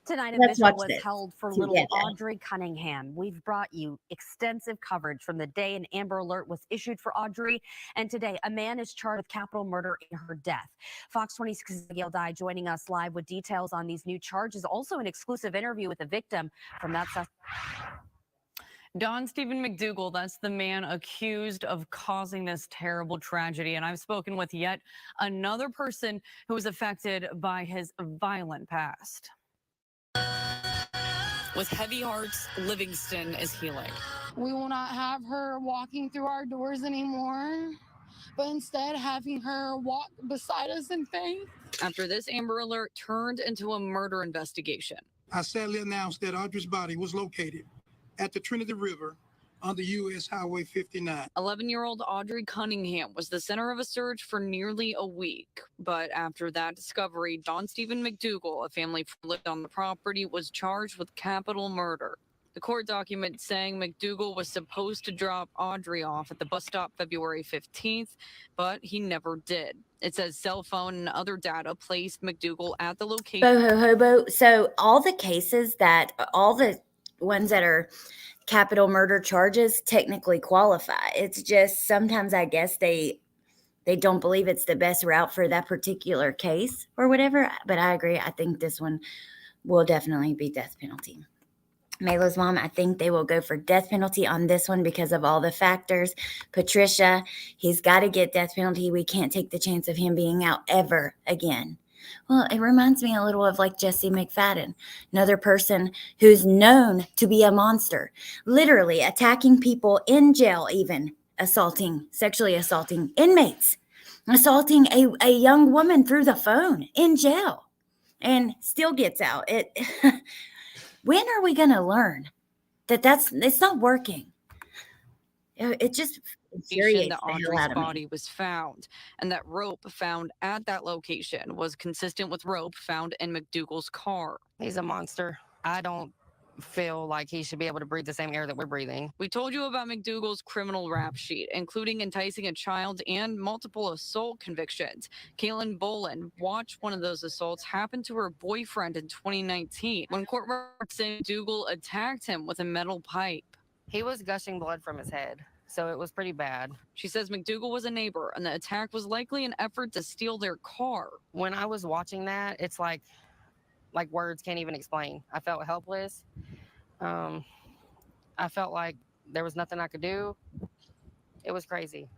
Tonight, a
Let's
vigil
watch
was
this
held for
together.
little Audrii Cunningham. We've brought you extensive coverage from the day an Amber Alert was issued for Audrii, and today a man is charged with capital murder in her death. Fox 26's Gail Dye joining us live with details on these new charges, also an exclusive interview with the victim from that suspect.
Don Stephen McDougal, that's the man accused of causing this terrible tragedy. And I've spoken with yet another person who was affected by his violent past. With heavy hearts, Livingston is healing.
We will not have her walking through our doors anymore, but instead having her walk beside us in faith.
After this Amber Alert turned into a murder investigation.
I sadly announced that Audrii's body was located at the Trinity River on the U.S. Highway 59.
11-year-old Audrii Cunningham was the center of a search for nearly a week. But after that discovery, Don Stephen McDougal, a family who lived on the property, was charged with capital murder. The court document saying McDougal was supposed to drop Audrii off at the bus stop February 15th, but he never did. It says cell phone and other data placed McDougal at the location.
Boho hobo. So all the ones that are capital murder charges technically qualify. It's just sometimes I guess they don't believe it's the best route for that particular case or whatever. But I agree. I think this one will definitely be death penalty. Mayla's mom, I think they will go for death penalty on this one because of all the factors. Patricia, he's got to get death penalty. We can't take the chance of him being out ever again. Well, it reminds me a little of like Jesse McFadden, another person who's known to be a monster, literally attacking people in jail, even sexually assaulting inmates, assaulting a young woman through the phone in jail, and still gets out. When are we going to learn that it's not working? It just infuriates
that
the hell
Audrii's
out of me.
body was found, and that rope found at that location was consistent with rope found in McDougal's car.
He's a monster. I don't feel like he should be able to breathe the same air that we're breathing.
We told you about McDougal's criminal rap sheet, including enticing a child and multiple assault convictions. Kaylin Bolin watched one of those assaults happen to her boyfriend in 2019 when court reports say McDougal attacked him with a metal pipe.
He was gushing blood from his head, so it was pretty bad.
She says McDougal was a neighbor, and the attack was likely an effort to steal their car.
When I was watching that, it's like words can't even explain. I felt helpless. I felt like there was nothing I could do. It was crazy.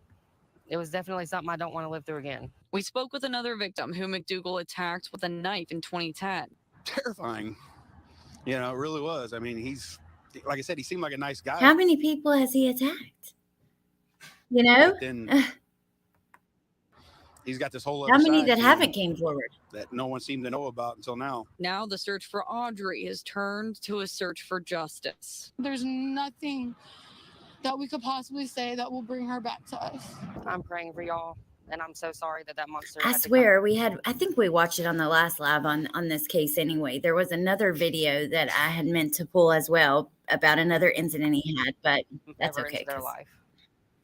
It was definitely something I don't want to live through again.
We spoke with another victim who McDougal attacked with a knife in 2010.
Terrifying. You know, it really was. I mean, like I said, he seemed like a nice guy.
How many people has he attacked? You know?
But then he's got this whole other
How many
side
that
to
haven't
him
came forward?
that no one seemed to know about until now.
Now the search for Audrii has turned to a search for justice.
There's nothing that we could possibly say that will bring her back to us.
I'm praying for y'all, and I'm so sorry that monster.
I swear I think we watched it on the last live on this case anyway. There was another video that I had meant to pull as well about another incident he had, but that's okay.
Their life.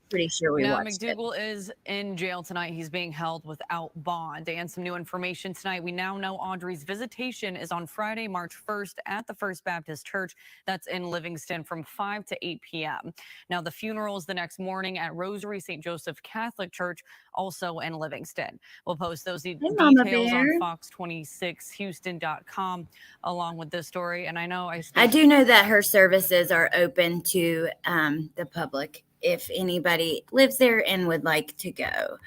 Pretty sure we
Now,
watched it.
McDougal is in jail tonight. He's being held without bond. And some new information tonight. We now know Audrey's visitation is on Friday, March 1st at the First Baptist Church. That's in Livingston from 5 to 8 p.m. Now, the funeral is the next morning at Rosary St. Joseph Catholic Church, also in Livingston. We'll post those
Mama
details on
Bear.
fox26houston.com along with this story. And I know
I do know that her services are open to the public if anybody lives there and would like to go.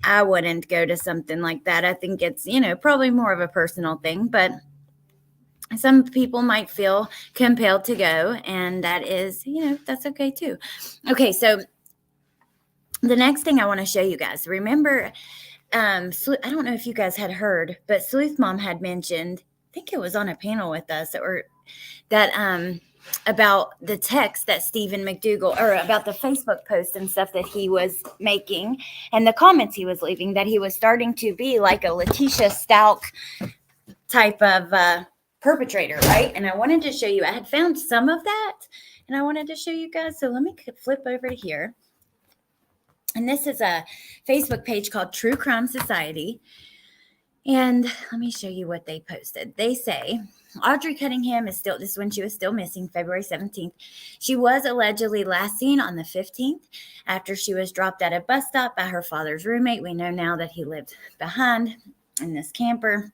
I wouldn't go to something like that. I think it's, probably more of a personal thing, but some people might feel compelled to go, and that is, that's okay too. Okay, so the next thing I want to show you guys, remember, I don't know if you guys had heard, but Sleuth Mom had mentioned, I think it was on a panel with us, or that about the text that Stephen McDougal, or about the Facebook post and stuff that he was making and the comments he was leaving, that he was starting to be like a Letitia Stalk type of perpetrator, right? And I wanted to show you, I had found some of that and I wanted to show you guys. So let me flip over to here. And this is a Facebook page called True Crime Society. And let me show you what they posted. They say, Audrii Cunningham is still, this is when she was still missing, February 17th. She was allegedly last seen on the 15th after she was dropped at a bus stop by her father's roommate. We know now that he lived behind in this camper.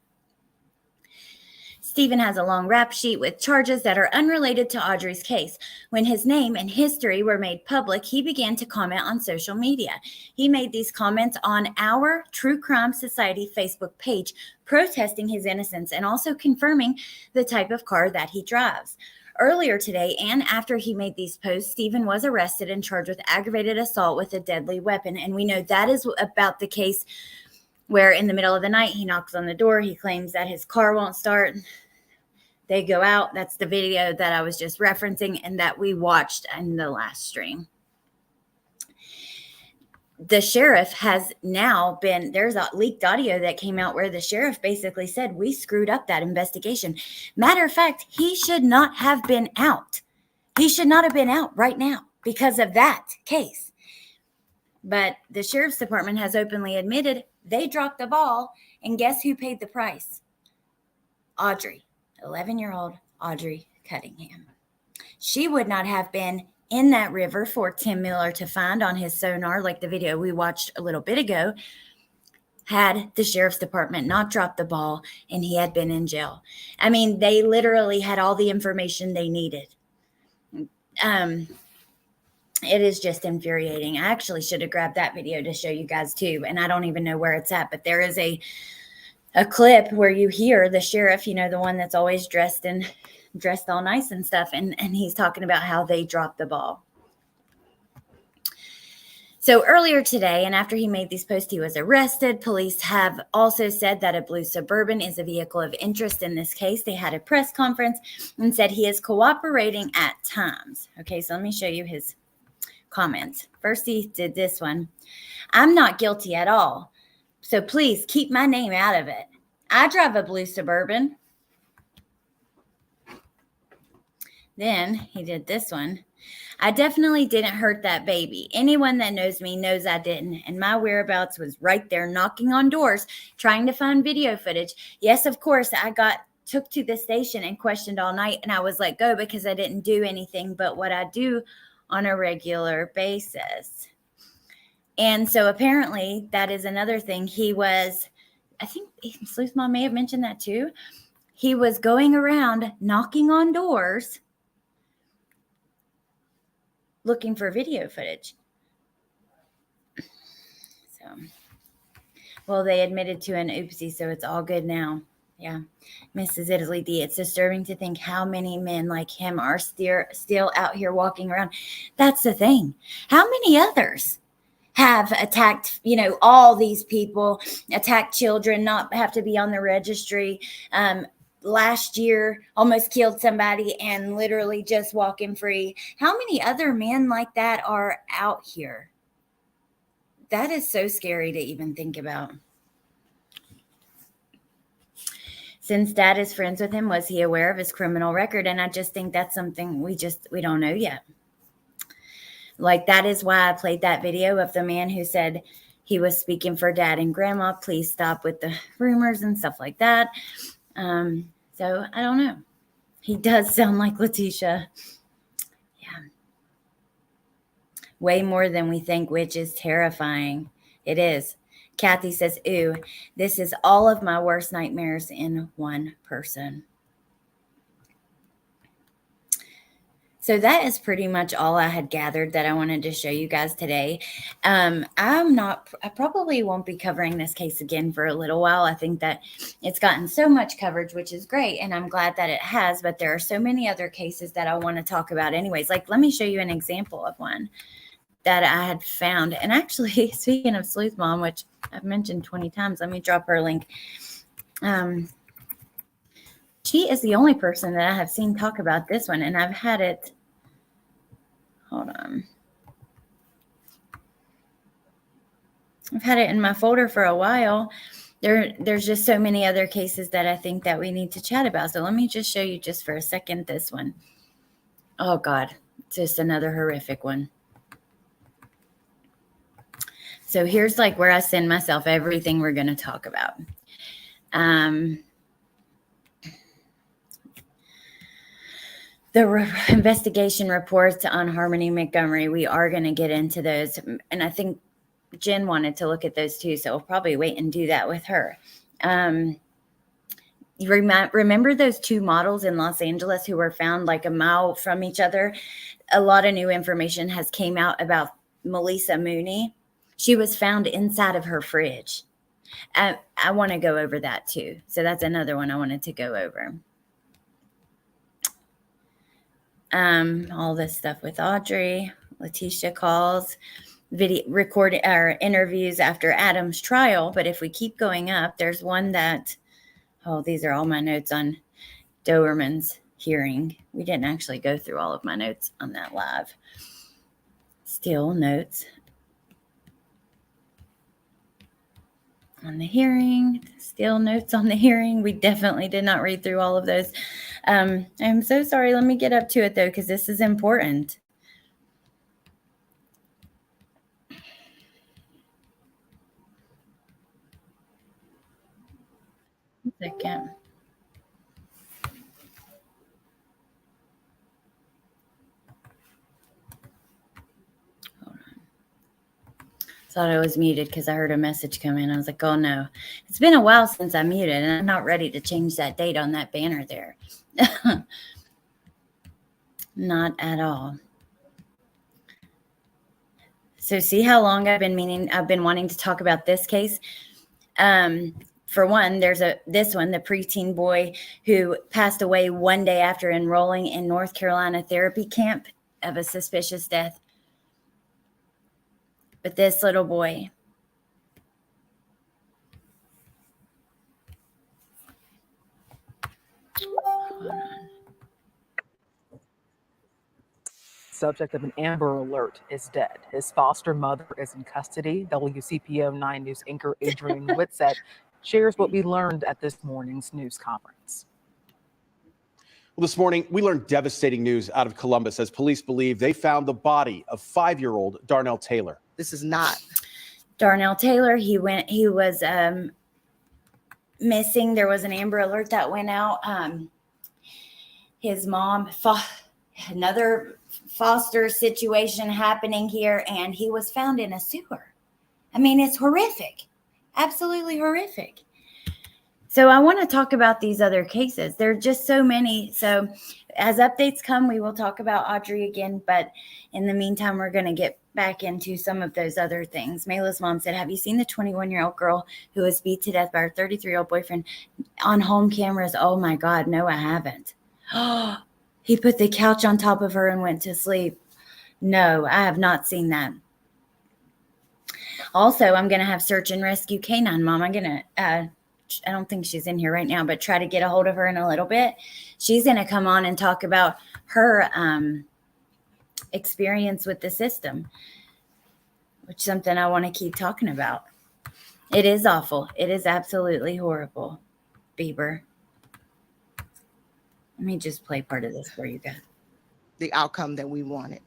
Stephen has a long rap sheet with charges that are unrelated to Audrii's case. When his name and history were made public, he began to comment on social media. He made these comments on our True Crime Society Facebook page, protesting his innocence and also confirming the type of car that he drives. Earlier today, and after he made these posts, Stephen was arrested and charged with aggravated assault with a deadly weapon. And we know that is about the case where in the middle of the night, he knocks on the door. He claims that his car won't start. They go out. That's the video that I was just referencing and that we watched in the last stream. The sheriff has now been, there's a leaked audio that came out where the sheriff basically said, we screwed up that investigation. Matter of fact, he should not have been out. He should not have been out right now because of that case. But the sheriff's department has openly admitted they dropped the ball, and guess who paid the price? Audrii, 11-year-old Audrii Cunningham. She would not have been in that river for Tim Miller to find on his sonar, like the video we watched a little bit ago, had the sheriff's department not dropped the ball and he had been in jail. I mean, they literally had all the information they needed. It is just infuriating. I actually should have grabbed that video to show you guys too, and I don't even know where it's at, but there is a clip where you hear the sheriff, the one that's always dressed all nice and stuff, and he's talking about how they dropped the ball. So earlier today, and after he made these posts, he was arrested. Police have also said that a blue Suburban is a vehicle of interest in this case. They had a press conference and said he is cooperating at times. Okay, so let me show you his comments. First, he did this one. I'm not guilty at all, so please keep my name out of it. I drive a blue Suburban. Then he did this one. I definitely didn't hurt that baby. Anyone that knows me knows I didn't. And my whereabouts was right there knocking on doors, trying to find video footage. Yes, of course, I took to the station and questioned all night, and I was let go because I didn't do anything but what I do on a regular basis. And so apparently that is another thing. He was, I think Sleuth Mom may have mentioned that too. He was going around knocking on doors looking for video footage. So, well, they admitted to an oopsie, so it's all good now. Yeah. Mrs. Italy D, it's disturbing to think how many men like him are still out here walking around. That's the thing. How many others have attacked, all these people, attacked children, not have to be on the registry, last year almost killed somebody and literally just walking free. How many other men like that are out here? That is so scary to even think about. Since Dad is friends with him, was he aware of his criminal record? And I just think that's something we don't know yet. Like, that is why I played that video of the man who said he was speaking for dad and grandma. Please stop with the rumors and stuff like that. So I don't know. He does sound like Letitia. Yeah. Way more than we think, which is terrifying. It is. Kathy says, ooh, this is all of my worst nightmares in one person. So that is pretty much all I had gathered that I wanted to show you guys today. I probably won't be covering this case again for a little while. I think that it's gotten so much coverage, which is great, and I'm glad that it has, but there are so many other cases that I want to talk about anyways. Like, let me show you an example of one that I had found. And actually, speaking of Sleuth Mom, which I've mentioned 20 times, let me drop her link. She is the only person that I have seen talk about this one, and I've had it. Hold on. I've had it in my folder for a while. There's just so many other cases that I think that we need to chat about. So let me just show you just for a second this one. Oh, God. Just another horrific one. So here's like where I send myself everything we're going to talk about. The investigation reports on Harmony Montgomery, we are going to get into those. And I think Jen wanted to look at those too, so we'll probably wait and do that with her. You remember those two models in Los Angeles who were found like a mile from each other? A lot of new information has came out about Melissa Mooney. She was found inside of her fridge. I want to go over that too. So that's another one I wanted to go over. All this stuff with Audrii, Letitia calls, video recording our interviews after Adam's trial. But if we keep going up, there's one that, oh, these are all my notes on Doberman's hearing. We didn't actually go through all of my notes on that live. Still notes on the hearing, still notes on the hearing. We definitely did not read through all of those. I'm so sorry. Let me get up to it though, because this is important. Second. Hold on. Thought I was muted because I heard a message come in. I was like, oh no. It's been a while since I muted, and I'm not ready to change that date on that banner there. Not at all. So see how long I've been wanting to talk about this case. For one, there's this one, the preteen boy who passed away one day after enrolling in North Carolina therapy camp of a suspicious death. But this little boy,
Subject of an Amber Alert is dead. His foster mother is in custody. WCPO 9 News anchor Adrian Whitsett shares what we learned at this morning's news conference.
Well, this morning, we learned devastating news out of Columbus as police believe they found the body of 5-year-old Darnell Taylor.
This is not
Darnell Taylor. He was missing. There was an Amber Alert that went out. His mom, another foster situation happening here, and he was found in a sewer. I mean, it's horrific, absolutely horrific. So I want to talk about these other cases. There are just so many. So as updates come, we will talk about Audrii again, but in the meantime, we're going to get back into some of those other things. Mayla's mom said, have you seen the 21-year-old girl who was beat to death by her 33-year-old boyfriend on home cameras? Oh my God, no, I haven't. Oh, he put the couch on top of her and went to sleep. No, I have not seen that. Also, I'm going to have Search and Rescue Canine Mom. I'm going to, I don't think she's in here right now, but try to get a hold of her in a little bit. She's going to come on and talk about her experience with the system, which is something I want to keep talking about. It is awful. It is absolutely horrible, Bieber. Let me just play part of this for you guys.
the outcome that we wanted.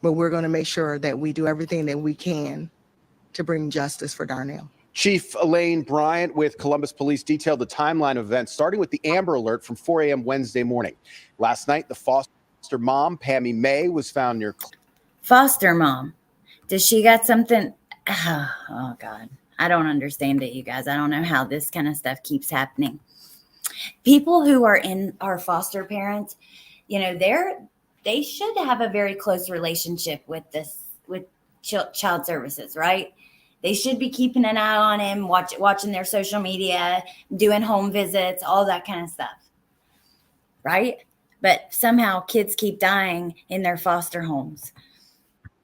but we're going to make sure that we do everything that we can to bring justice for Darnell.
Chief Elaine Bryant with Columbus Police detailed the timeline of events, starting with the Amber Alert from 4 a.m. Wednesday morning. Last night, the foster mom, Pammy May, was found near...
Foster mom. Does she got something? Oh, God. I don't understand it, you guys. I don't know how this kind of stuff keeps happening. People who are in our foster parents, you know, they should have a very close relationship with child services, right? They should be keeping an eye on him, watching their social media, doing home visits, all that kind of stuff, right? But somehow kids keep dying in their foster homes.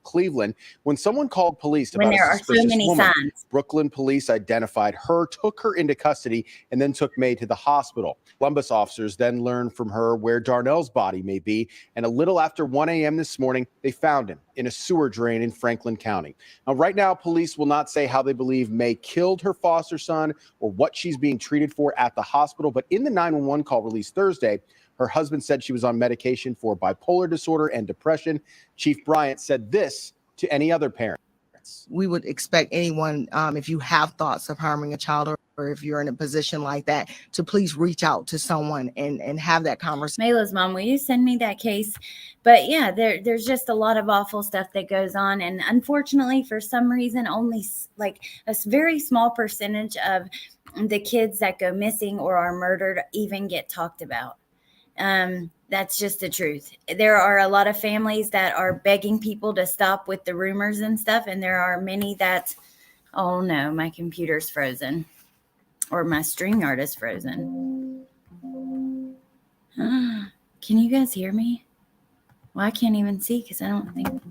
Cleveland, when someone called police
When
about
there
a
are so
suspicious
many
woman,
signs.
Brooklyn police identified her, took her into custody, and then took May to the hospital. Columbus officers then learned from her where Darnell's body may be, and a little after 1 a.m. this morning, they found him in a sewer drain in Franklin County. Now, right now, police will not say how they believe May killed her foster son or what she's being treated for at the hospital, but in the 911 call released Thursday, her husband said she was on medication for bipolar disorder and depression. Chief Bryant said this to any other parent.
We would expect anyone, if you have thoughts of harming a child or if you're in a position like that, to please reach out to someone and have that conversation.
Mayla's mom, will you send me that case? But yeah, there's just a lot of awful stuff that goes on. And unfortunately, for some reason, only like a very small percentage of the kids that go missing or are murdered even get talked about. That's just the truth. There are a lot of families that are begging people to stop with the rumors and stuff. And there are many that, oh no, my computer's frozen or my StreamYard is frozen. Can you guys hear me? Well, I can't even see because I don't think.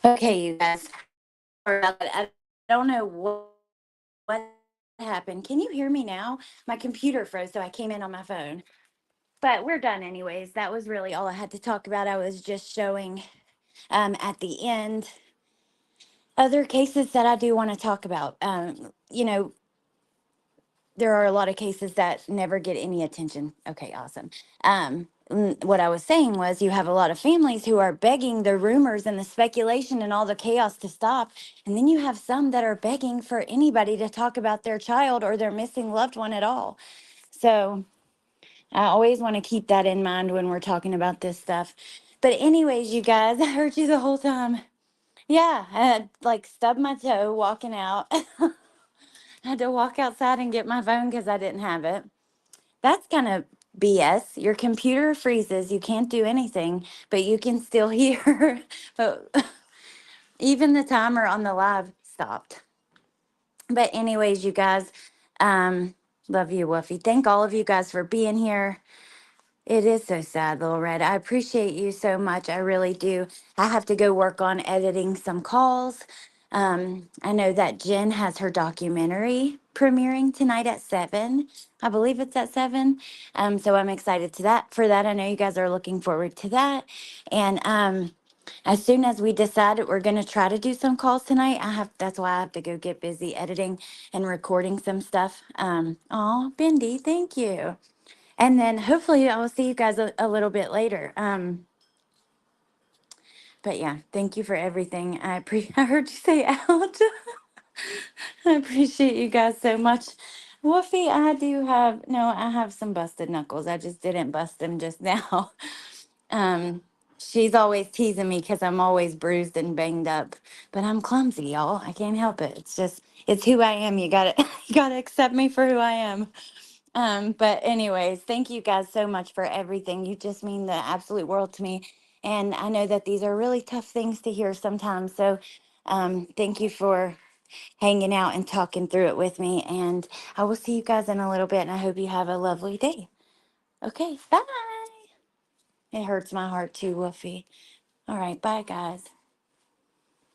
Okay, you guys. Sorry about that. I don't know what happened. Can you hear me now? My computer froze, so I came in on my phone. But we're done anyways. That was really all I had to talk about. I was just showing at the end other cases that I do want to talk about. You know, there are a lot of cases that never get any attention. Okay, awesome. What I was saying was you have a lot of families who are begging the rumors and the speculation and all the chaos to stop. And then you have some that are begging for anybody to talk about their child or their missing loved one at all. So I always want to keep that in mind when we're talking about this stuff. But anyways, you guys, I heard you the whole time. Yeah, I had like stubbed my toe walking out. I had to walk outside and get my phone because I didn't have it. That's kind of BS. Your computer freezes. You can't do anything, but you can still hear. But even the timer on the live stopped. But anyways, you guys, love you, Woofy. Thank all of you guys for being here. It is so sad, Little Red. I appreciate you so much. I really do. I have to go work on editing some calls. I know that Jen has her documentary premiering tonight at 7. I believe it's at 7. So I'm excited for that. I know you guys are looking forward to that. And as soon as we decide we're going to try to do some calls tonight, that's why I have to go get busy editing and recording some stuff. Bendy, thank you. And then hopefully I will see you guys a little bit later. But yeah, thank you for everything. I heard you say out. I appreciate you guys so much. Wolfie, I have some busted knuckles. I just didn't bust them just now. She's always teasing me because I'm always bruised and banged up, but I'm clumsy, y'all. I can't help it. It's who I am. You gotta, you gotta accept me for who I am. But anyways, thank you guys so much for everything. You just mean the absolute world to me. And I know that these are really tough things to hear sometimes. So, thank you for hanging out and talking through it with me. And I will see you guys in a little bit. And I hope you have a lovely day. Okay, bye. It hurts my heart too, Woofy. All right, bye, guys.